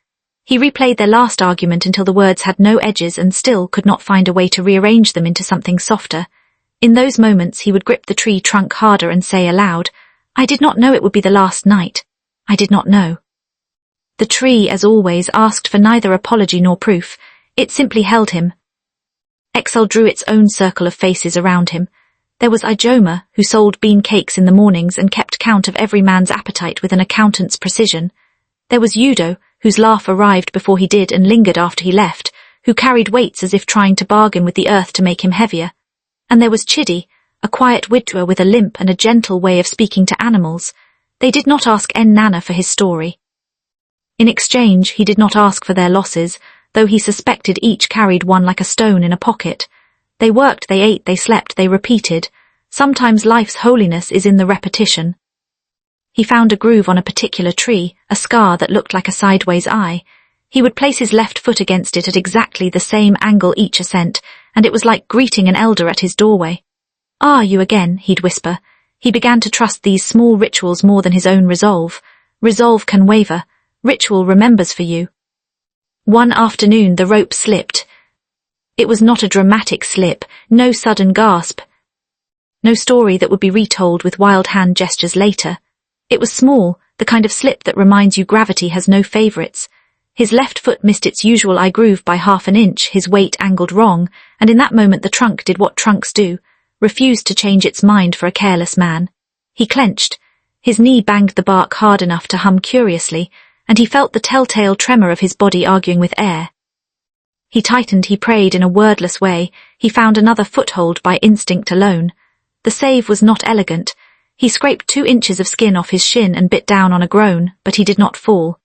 He replayed their last argument until the words had no edges and still could not find a way to rearrange them into something softer. In those moments he would grip the tree trunk harder and say aloud, "I did not know it would be the last night. I did not know." The tree, as always, asked for neither apology nor proof. It simply held him. Exile drew its own circle of faces around him. There was Ijoma, who sold bean cakes in the mornings and kept count of every man's appetite with an accountant's precision. There was Udo, whose laugh arrived before he did and lingered after he left, who carried weights as if trying to bargain with the earth to make him heavier. And there was Chidi, a quiet widower with a limp and a gentle way of speaking to animals. They did not ask Nnanna for his story. In exchange, he did not ask for their losses, though he suspected each carried one like a stone in a pocket. They worked, they ate, they slept, they repeated. Sometimes life's holiness is in the repetition. He found a groove on a particular tree, a scar that looked like a sideways eye. He would place his left foot against it at exactly the same angle each ascent, and it was like greeting an elder at his doorway. "Ah, you again," he'd whisper. He began to trust these small rituals more than his own resolve. Resolve can waver. Ritual remembers for you. One afternoon the rope slipped. It was not a dramatic slip, no sudden gasp, no story that would be retold with wild hand gestures later. It was small, the kind of slip that reminds you gravity has no favourites. His left foot missed its usual eye groove by half an inch, his weight angled wrong, and in that moment the trunk did what trunks do, refused to change its mind for a careless man. He clenched. His knee banged the bark hard enough to hum curiously, and he felt the telltale tremor of his body arguing with air. He tightened, he prayed in a wordless way. He found another foothold by instinct alone. The save was not elegant. He scraped 2 inches of skin off his shin and bit down on a groan, but he did not fall.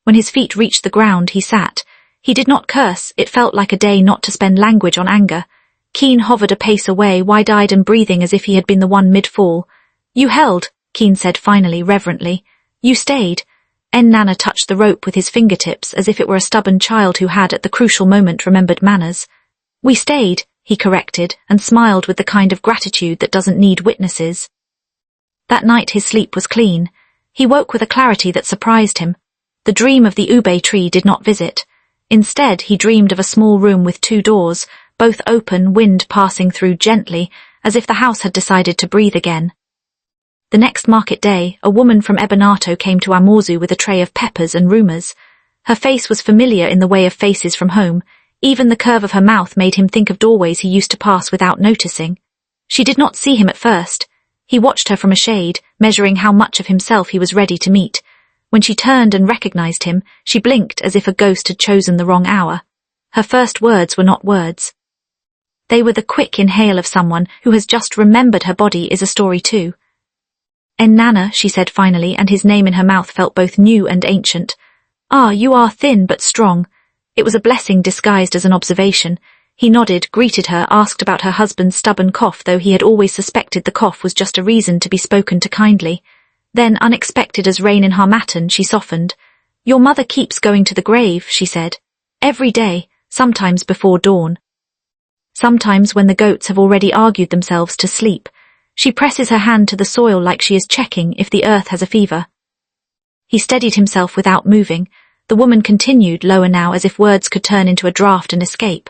When his feet reached the ground, he sat. He did not curse. It felt like a day not to spend language on anger. Keen hovered a pace away, wide-eyed and breathing as if he had been the one mid-fall. "You held," Keen said finally, reverently. "You stayed." Nnanna touched the rope with his fingertips as if it were a stubborn child who had at the crucial moment remembered manners. "We stayed," he corrected, and smiled with the kind of gratitude that doesn't need witnesses. That night his sleep was clean. He woke with a clarity that surprised him. The dream of the ube tree did not visit. Instead, he dreamed of a small room with 2 doors, both open, wind passing through gently, as if the house had decided to breathe again. The next market day, a woman from Ebenato came to Amorzu with a tray of peppers and rumours. Her face was familiar in the way of faces from home. Even the curve of her mouth made him think of doorways he used to pass without noticing. She did not see him at first. He watched her from a shade, measuring how much of himself he was ready to meet. When she turned and recognized him, she blinked as if a ghost had chosen the wrong hour. Her first words were not words. They were the quick inhale of someone who has just remembered her body is a story too. "Nnanna," she said finally, and his name in her mouth felt both new and ancient. "Ah, you are thin but strong." It was a blessing disguised as an observation. He nodded, greeted her, asked about her husband's stubborn cough, though he had always suspected the cough was just a reason to be spoken to kindly. Then, unexpected as rain in Harmattan, she softened. "Your mother keeps going to the grave," she said. "Every day, sometimes before dawn. Sometimes when the goats have already argued themselves to sleep. She presses her hand to the soil like she is checking if the earth has a fever." He steadied himself without moving. The woman continued, lower now, as if words could turn into a draft and escape.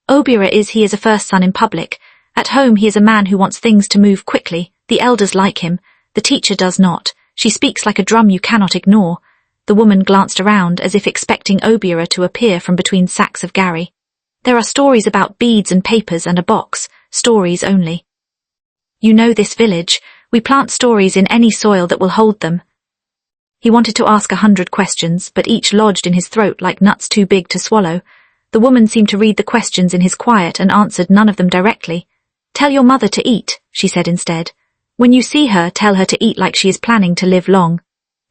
"Obiora he is a first son in public. At home he is a man who wants things to move quickly. The elders like him. The teacher does not. She speaks like a drum you cannot ignore." The woman glanced around as if expecting Obiora to appear from between sacks of Gary. "There are stories about beads and papers and a box. Stories only. You know this village. We plant stories in any soil that will hold them." He wanted to ask 100 questions, but each lodged in his throat like nuts too big to swallow. The woman seemed to read the questions in his quiet and answered none of them directly. "Tell your mother to eat," she said instead. "When you see her, tell her to eat like she is planning to live long."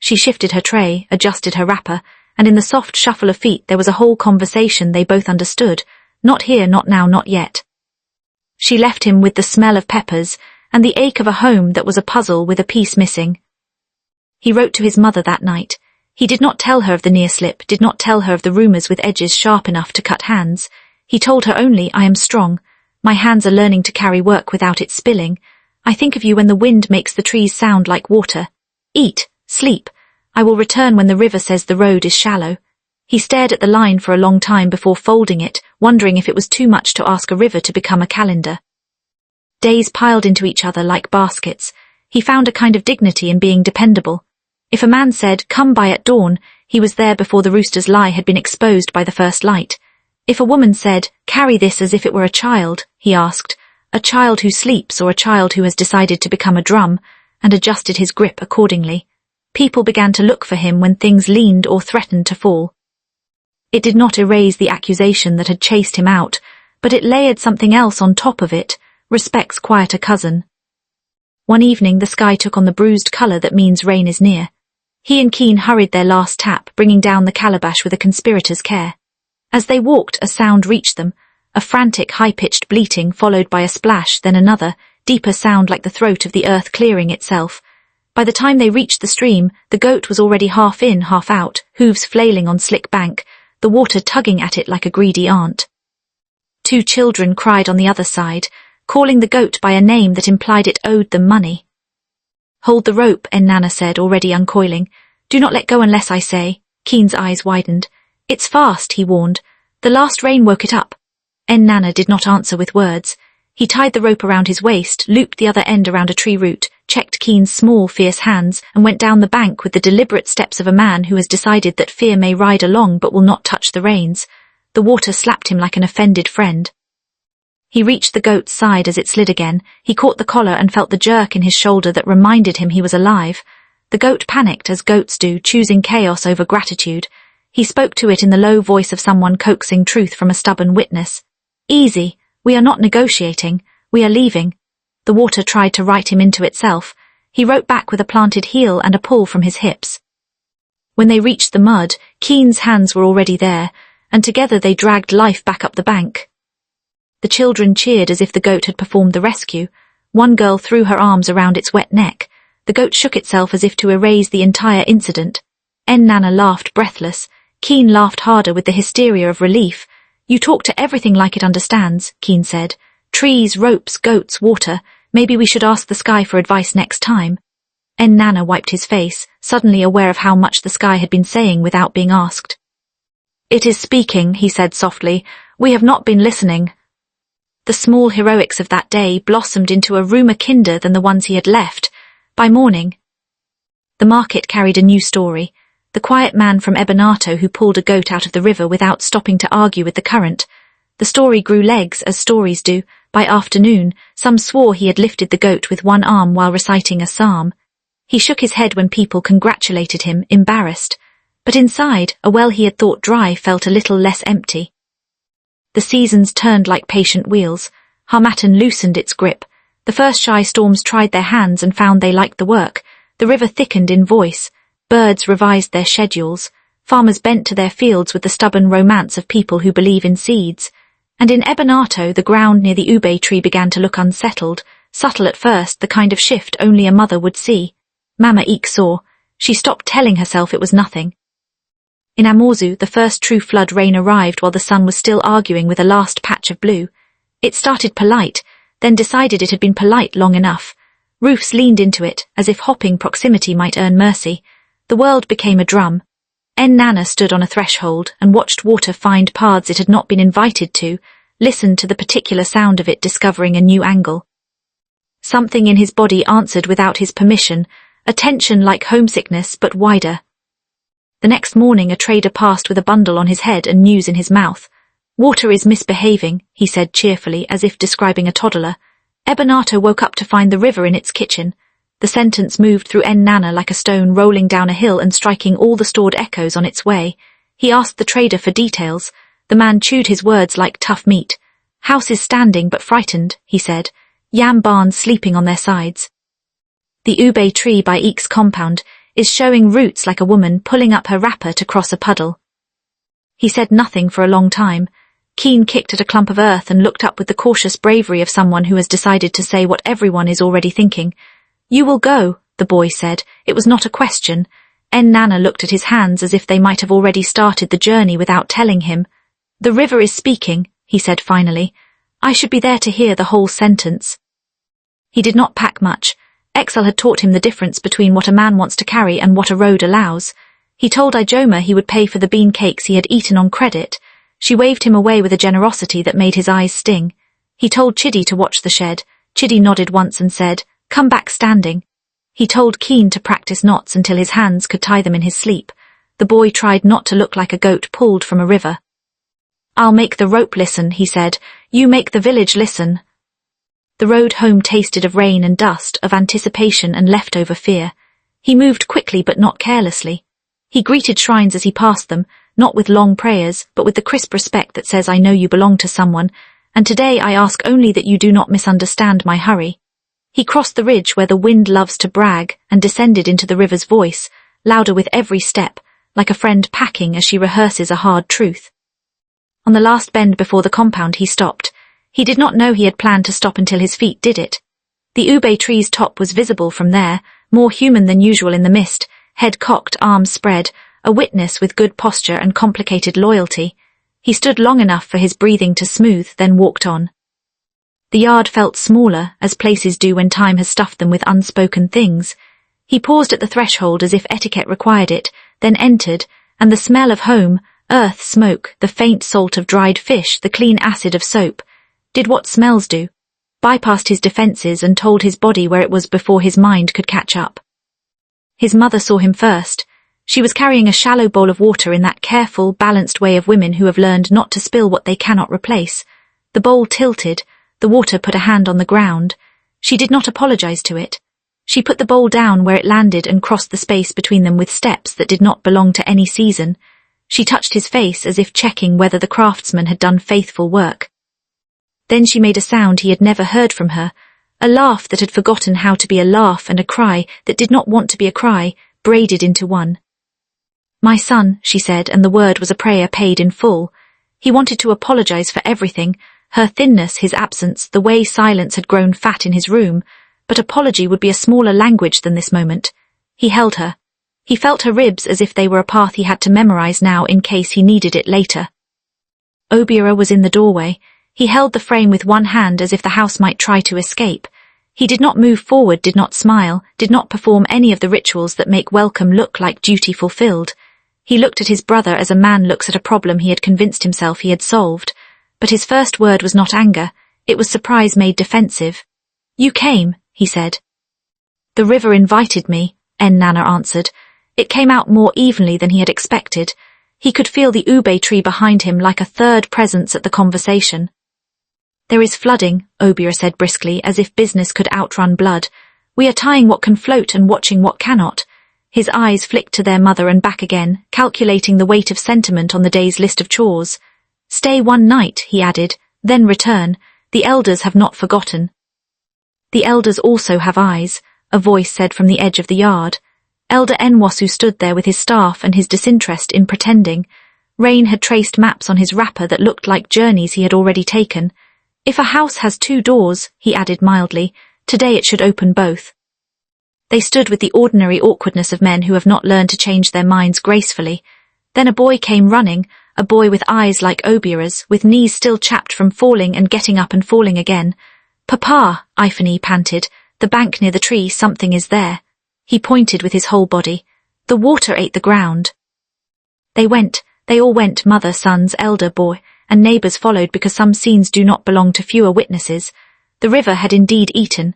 She shifted her tray, adjusted her wrapper, and in the soft shuffle of feet there was a whole conversation they both understood. Not here, not now, not yet. She left him with the smell of peppers and the ache of a home that was a puzzle with a piece missing. He wrote to his mother that night. He did not tell her of the near slip, did not tell her of the rumours with edges sharp enough to cut hands. He told her only, "I am strong. My hands are learning to carry work without it spilling. I think of you when the wind makes the trees sound like water. Eat, sleep. I will return when the river says the road is shallow. He stared at the line for a long time before folding it, wondering if it was too much to ask a river to become a calendar. Days piled into each other like baskets. He found a kind of dignity in being dependable. If a man said, "Come by at dawn," he was there before the rooster's lie had been exposed by the first light. If a woman said, "Carry this as if it were a child," he asked, a child who sleeps or a child who has decided to become a drum, and adjusted his grip accordingly. People began to look for him when things leaned or threatened to fall. It did not erase the accusation that had chased him out, but it layered something else on top of it, respect's quieter cousin. One evening the sky took on the bruised colour that means rain is near. He and Keen hurried their last tap, bringing down the calabash with a conspirator's care. As they walked, a sound reached them, a frantic, high-pitched bleating followed by a splash, then another, deeper sound like the throat of the earth clearing itself. By the time they reached the stream, the goat was already half in, half out, hooves flailing on slick bank, the water tugging at it like a greedy aunt. Two children cried on the other side, calling the goat by a name that implied it owed them money. "Hold the rope," Nnanna said, already uncoiling. "Do not let go unless I say." Keen's eyes widened. "It's fast," he warned. "The last rain woke it up." Nnanna did not answer with words. He tied the rope around his waist, looped the other end around a tree root, checked Keen's small, fierce hands, and went down the bank with the deliberate steps of a man who has decided that fear may ride along but will not touch the reins. The water slapped him like an offended friend. He reached the goat's side as it slid again. He caught the collar and felt the jerk in his shoulder that reminded him he was alive. The goat panicked, as goats do, choosing chaos over gratitude. He spoke to it in the low voice of someone coaxing truth from a stubborn witness. "Easy. We are not negotiating. We are leaving." The water tried to write him into itself. He wrote back with a planted heel and a pull from his hips. When they reached the mud, Keen's hands were already there, and together they dragged life back up the bank. The children cheered as if the goat had performed the rescue. One girl threw her arms around its wet neck. The goat shook itself as if to erase the entire incident. Nnanna laughed breathless. Keen laughed harder with the hysteria of relief. "You talk to everything like it understands," Keen said. "Trees, ropes, goats, water. Maybe we should ask the sky for advice next time." Nnanna wiped his face, suddenly aware of how much the sky had been saying without being asked. "It is speaking," he said softly. "We have not been listening." The small heroics of that day blossomed into a rumour kinder than the ones he had left. By morning, the market carried a new story. The quiet man from Ebenato who pulled a goat out of the river without stopping to argue with the current. The story grew legs, as stories do. By afternoon, some swore he had lifted the goat with one arm while reciting a psalm. He shook his head when people congratulated him, embarrassed. But inside, a well he had thought dry felt a little less empty. The seasons turned like patient wheels. Harmattan loosened its grip. The first shy storms tried their hands and found they liked the work. The river thickened in voice. Birds revised their schedules. Farmers bent to their fields with the stubborn romance of people who believe in seeds. And in Ebenato, the ground near the ube tree began to look unsettled, subtle at first, the kind of shift only a mother would see. Mama Eek saw. She stopped telling herself it was nothing. In Amorzu, the first true flood rain arrived while the sun was still arguing with a last patch of blue. It started polite, then decided it had been polite long enough. Roofs leaned into it, as if hopping proximity might earn mercy. The world became a drum. Nnanna stood on a threshold and watched water find paths it had not been invited to, listened to the particular sound of it discovering a new angle. Something in his body answered without his permission, a tension like homesickness but wider. The next morning a trader passed with a bundle on his head and news in his mouth. "Water is misbehaving," he said cheerfully, as if describing a toddler. Ebenato woke up to find the river in its kitchen. The sentence moved through Nnanna like a stone rolling down a hill and striking all the stored echoes on its way. He asked the trader for details. The man chewed his words like tough meat. "Houses standing but frightened," he said. "Yam barns sleeping on their sides. The ube tree by Eek's compound is showing roots like a woman pulling up her wrapper to cross a puddle." He said nothing for a long time. Keen kicked at a clump of earth and looked up with the cautious bravery of someone who has decided to say what everyone is already thinking. "You will go," the boy said. It was not a question. Nnanna looked at his hands as if they might have already started the journey without telling him. "The river is speaking," he said finally. "I should be there to hear the whole sentence." He did not pack much. Exile had taught him the difference between what a man wants to carry and what a road allows. He told Ijoma he would pay for the bean cakes he had eaten on credit. She waved him away with a generosity that made his eyes sting. He told Chidi to watch the shed. Chidi nodded once and said, "Come back standing." He told Keen to practice knots until his hands could tie them in his sleep. The boy tried not to look like a goat pulled from a river. "I'll make the rope listen," he said. "You make the village listen." The road home tasted of rain and dust, of anticipation and leftover fear. He moved quickly but not carelessly. He greeted shrines as he passed them, not with long prayers, but with the crisp respect that says, "I know you belong to someone, and today I ask only that you do not misunderstand my hurry." He crossed the ridge where the wind loves to brag and descended into the river's voice, louder with every step, like a friend packing as she rehearses a hard truth. On the last bend before the compound he stopped. He did not know he had planned to stop until his feet did it. The ube tree's top was visible from there, more human than usual in the mist, head cocked, arms spread, a witness with good posture and complicated loyalty. He stood long enough for his breathing to smooth, then walked on. The yard felt smaller, as places do when time has stuffed them with unspoken things. He paused at the threshold as if etiquette required it, then entered, and the smell of home, earth, smoke, the faint salt of dried fish, the clean acid of soap, did what smells do, bypassed his defenses and told his body where it was before his mind could catch up. His mother saw him first. She was carrying a shallow bowl of water in that careful, balanced way of women who have learned not to spill what they cannot replace. The bowl tilted, the water put a hand on the ground. She did not apologize to it. She put the bowl down where it landed and crossed the space between them with steps that did not belong to any season. She touched his face as if checking whether the craftsman had done faithful work. Then she made a sound he had never heard from her, a laugh that had forgotten how to be a laugh and a cry that did not want to be a cry, braided into one. "My son," she said, and the word was a prayer paid in full. He wanted to apologize for everything, her thinness, his absence, the way silence had grown fat in his room, but apology would be a smaller language than this moment. He held her. He felt her ribs as if they were a path he had to memorize now in case he needed it later. Obiora was in the doorway. He held the frame with one hand as if the house might try to escape. He did not move forward, did not smile, did not perform any of the rituals that make welcome look like duty fulfilled. He looked at his brother as a man looks at a problem he had convinced himself he had solved. But his first word was not anger, it was surprise made defensive. "You came," he said. "The river invited me," Nnanna answered. It came out more evenly than he had expected. He could feel the ube tree behind him like a third presence at the conversation. "There is flooding," Obiora said briskly, as if business could outrun blood. "We are tying what can float and watching what cannot." His eyes flicked to their mother and back again, calculating the weight of sentiment on the day's list of chores. "Stay one night," he added, "then return. The elders have not forgotten." "The elders also have eyes," a voice said from the edge of the yard. Elder Nwasu stood there with his staff and his disinterest in pretending. Rain had traced maps on his wrapper that looked like journeys he had already taken. "If a house has two doors," he added mildly, "today it should open both." They stood with the ordinary awkwardness of men who have not learned to change their minds gracefully. Then a boy came running, a boy with eyes like Obiora's, with knees still chapped from falling and getting up and falling again. "Papa," Ifani panted, "the bank near the tree, something is there." He pointed with his whole body. "The water ate the ground." They all went, mother, sons, elder, boy, and neighbours followed because some scenes do not belong to fewer witnesses. The river had indeed eaten.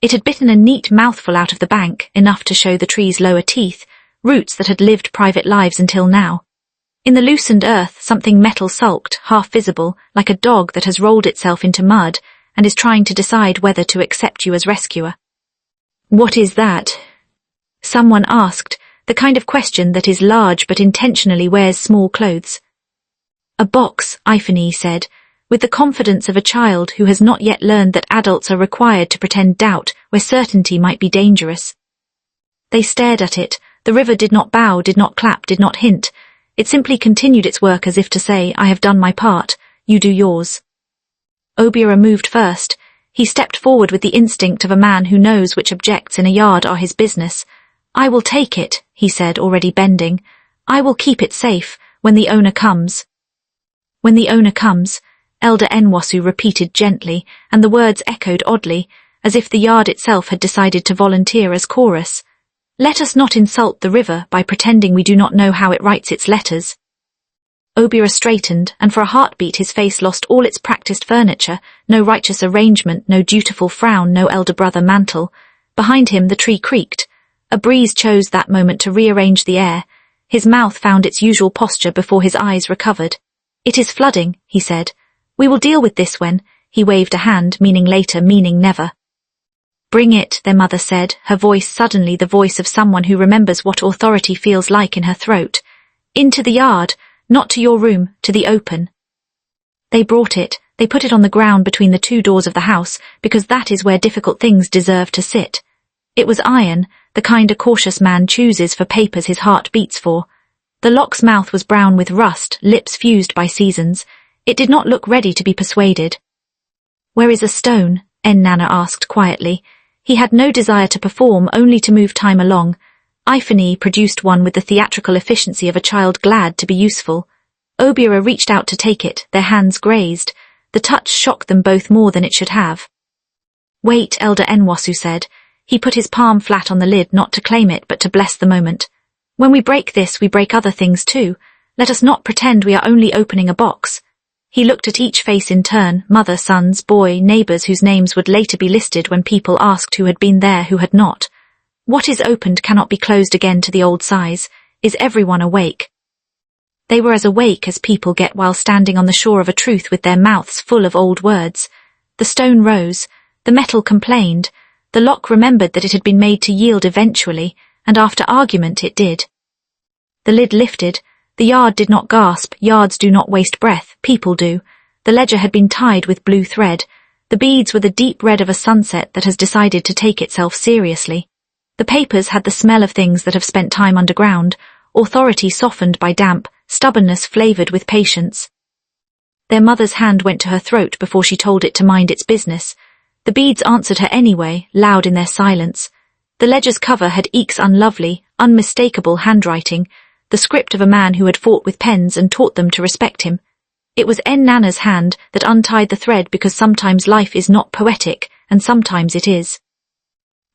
It had bitten a neat mouthful out of the bank, enough to show the tree's lower teeth, roots that had lived private lives until now. In the loosened earth, something metal sulked, half visible, like a dog that has rolled itself into mud and is trying to decide whether to accept you as rescuer. "What is that?" someone asked, the kind of question that is large but intentionally wears small clothes. "A box," Ifani said, with the confidence of a child who has not yet learned that adults are required to pretend doubt where certainty might be dangerous. They stared at it. The river did not bow, did not clap, did not hint. It simply continued its work as if to say, "I have done my part, you do yours." Obiora moved first. He stepped forward with the instinct of a man who knows which objects in a yard are his business. "I will take it," he said, already bending. "I will keep it safe, when the owner comes." "When the owner comes," Elder Nwasu repeated gently, and the words echoed oddly, as if the yard itself had decided to volunteer as chorus. Let us not insult the river by pretending we do not know how it writes its letters. Obiora straightened, and for a heartbeat his face lost all its practiced furniture, no righteous arrangement, no dutiful frown, no elder brother mantle. Behind him the tree creaked. A breeze chose that moment to rearrange the air. His mouth found its usual posture before his eyes recovered. It is flooding, he said. We will deal with this when, he waved a hand, meaning later, meaning never. Bring it, their mother said, her voice suddenly the voice of someone who remembers what authority feels like in her throat. Into the yard, not to your room, to the open. They brought it, they put it on the ground between the two doors of the house, because that is where difficult things deserve to sit. It was iron, the kind a cautious man chooses for papers his heart beats for. The lock's mouth was brown with rust, lips fused by seasons. It did not look ready to be persuaded. Where is a stone? Nnanna asked quietly. He had no desire to perform, only to move time along. Iphany produced one with the theatrical efficiency of a child glad to be useful. Obiora reached out to take it, their hands grazed. The touch shocked them both more than it should have. Wait, Elder Nwasu said. He put his palm flat on the lid, not to claim it, but to bless the moment. When we break this, we break other things too. Let us not pretend we are only opening a box. He looked at each face in turn, mother, sons, boy, neighbors whose names would later be listed when people asked who had been there, who had not. What is opened cannot be closed again to the old size. Is everyone awake? They were as awake as people get while standing on the shore of a truth with their mouths full of old words. The stone rose. The metal complained. The lock remembered that it had been made to yield eventually, and after argument it did. The lid lifted. The yard did not gasp. Yards do not waste breath. People do. The ledger had been tied with blue thread. The beads were the deep red of a sunset that has decided to take itself seriously. The papers had the smell of things that have spent time underground, authority softened by damp, stubbornness flavored with patience. Their mother's hand went to her throat before she told it to mind its business. The beads answered her anyway, loud in their silence. The ledger's cover had Eek's unlovely, unmistakable handwriting, the script of a man who had fought with pens and taught them to respect him. It was Nnanna's hand that untied the thread, because sometimes life is not poetic, and sometimes it is.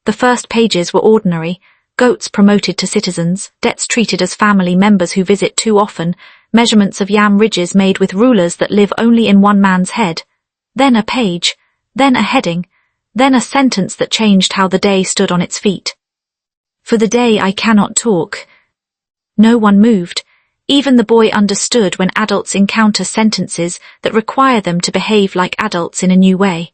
The first pages were ordinary, goats promoted to citizens, debts treated as family members who visit too often, measurements of yam ridges made with rulers that live only in one man's head. Then a page, then a heading, then a sentence that changed how the day stood on its feet. For the day I cannot talk. No one moved. Even the boy understood when adults encounter sentences that require them to behave like adults in a new way.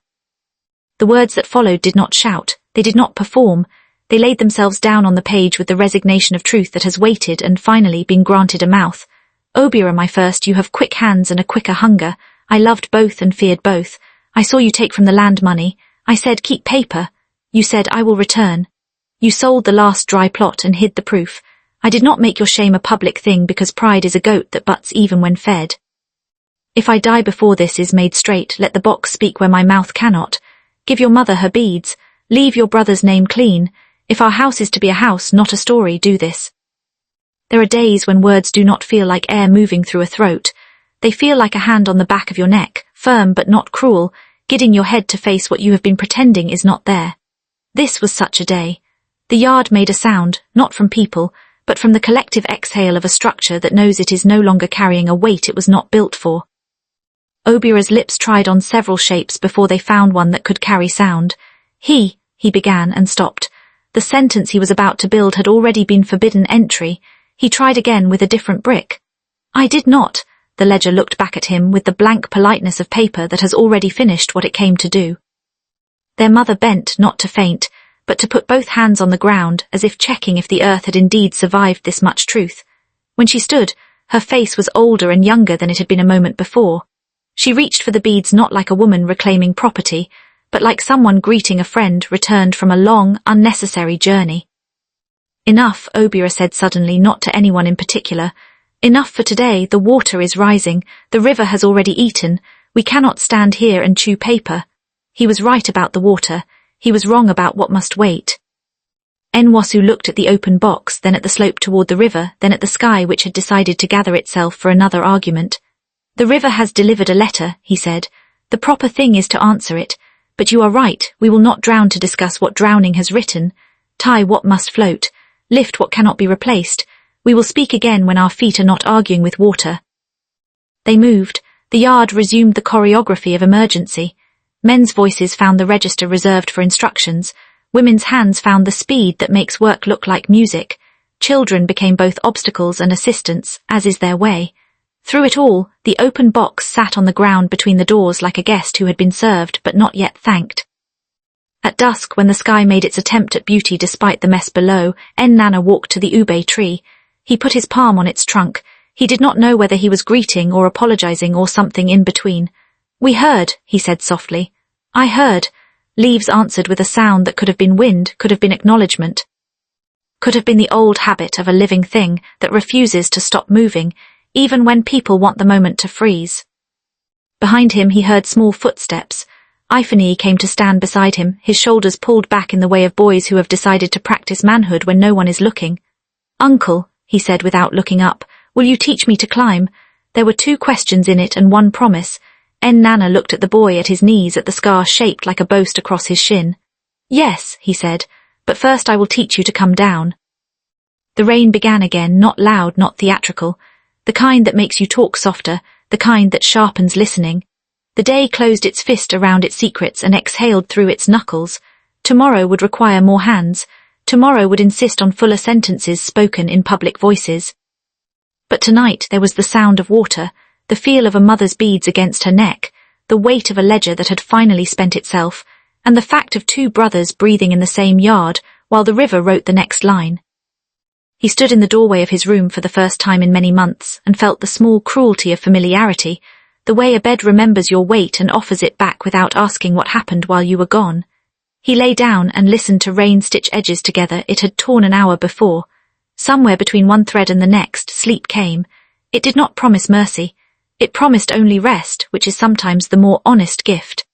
The words that followed did not shout, they did not perform, they laid themselves down on the page with the resignation of truth that has waited and finally been granted a mouth. Obiora, my first, you have quick hands and a quicker hunger. I loved both and feared both. I saw you take from the land money. I said, keep paper. You said, I will return. You sold the last dry plot and hid the proof. I did not make your shame a public thing, because pride is a goat that butts even when fed. If I die before this is made straight, let the box speak where my mouth cannot. Give your mother her beads. Leave your brother's name clean. If our house is to be a house, not a story, do this. There are days when words do not feel like air moving through a throat. They feel like a hand on the back of your neck, firm but not cruel, guiding your head to face what you have been pretending is not there. This was such a day. The yard made a sound, not from people, but from the collective exhale of a structure that knows it is no longer carrying a weight it was not built for. Obiora's lips tried on several shapes before they found one that could carry sound. He began and stopped. The sentence he was about to build had already been forbidden entry. He tried again with a different brick. I did not. The ledger looked back at him with the blank politeness of paper that has already finished what it came to do. Their mother bent, not to faint, but to put both hands on the ground, as if checking if the earth had indeed survived this much truth. When she stood, her face was older and younger than it had been a moment before. She reached for the beads not like a woman reclaiming property, but like someone greeting a friend returned from a long, unnecessary journey. Enough, Obiora said suddenly, not to anyone in particular. Enough for today. The water is rising. The river has already eaten. We cannot stand here and chew paper. He was right about the water. He was wrong about what must wait. Nwasu looked at the open box, then at the slope toward the river, then at the sky which had decided to gather itself for another argument. The river has delivered a letter, he said. The proper thing is to answer it. But you are right, we will not drown to discuss what drowning has written, tie what must float, lift what cannot be replaced. We will speak again when our feet are not arguing with water. They moved. The yard resumed the choreography of emergency. Men's voices found the register reserved for instructions. Women's hands found the speed that makes work look like music. Children became both obstacles and assistants, as is their way. Through it all, the open box sat on the ground between the doors like a guest who had been served but not yet thanked. At dusk, when the sky made its attempt at beauty despite the mess below, Nnanna walked to the ube tree. He put his palm on its trunk. He did not know whether he was greeting or apologizing or something in between. "We heard," he said softly. "I heard." Leaves answered with a sound that could have been wind, could have been acknowledgement. Could have been the old habit of a living thing that refuses to stop moving, even when people want the moment to freeze. Behind him he heard small footsteps. Ifani came to stand beside him, his shoulders pulled back in the way of boys who have decided to practice manhood when no one is looking. "Uncle," he said without looking up, "will you teach me to climb?" There were 2 questions in it and 1 promise. Nnanna looked at the boy at his knees at the scar shaped like a boast across his shin. "Yes," he said, "but first I will teach you to come down." The rain began again, not loud, not theatrical. The kind that makes you talk softer, the kind that sharpens listening. The day closed its fist around its secrets and exhaled through its knuckles. Tomorrow would require more hands. Tomorrow would insist on fuller sentences spoken in public voices. But tonight there was the sound of water, the feel of a mother's beads against her neck, the weight of a ledger that had finally spent itself, and the fact of 2 brothers breathing in the same yard while the river wrote the next line. He stood in the doorway of his room for the first time in many months and felt the small cruelty of familiarity, the way a bed remembers your weight and offers it back without asking what happened while you were gone. He lay down and listened to rain stitch edges together it had torn an hour before. Somewhere between one thread and the next, sleep came. It did not promise mercy. It promised only rest, which is sometimes the more honest gift.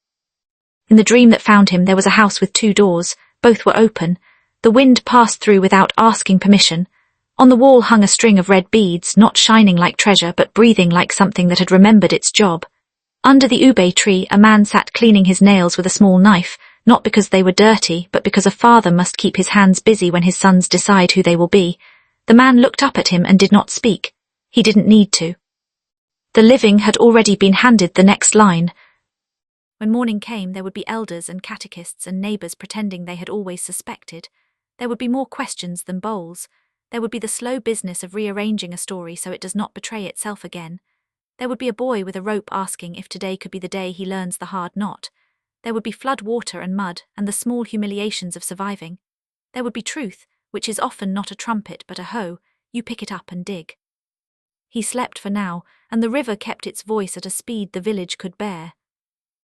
In the dream that found him, there was a house with 2 doors. Both were open. The wind passed through without asking permission. On the wall hung a string of red beads, not shining like treasure but breathing like something that had remembered its job. Under the ube tree, a man sat cleaning his nails with a small knife, not because they were dirty, but because a father must keep his hands busy when his sons decide who they will be. The man looked up at him and did not speak. He didn't need to. The living had already been handed the next line. When morning came, there would be elders and catechists and neighbours pretending they had always suspected. There would be more questions than bowls. There would be the slow business of rearranging a story so it does not betray itself again. There would be a boy with a rope asking if today could be the day he learns the hard knot. There would be flood water and mud and the small humiliations of surviving. There would be truth, which is often not a trumpet but a hoe. You pick it up and dig. He slept for now, and the river kept its voice at a speed the village could bear.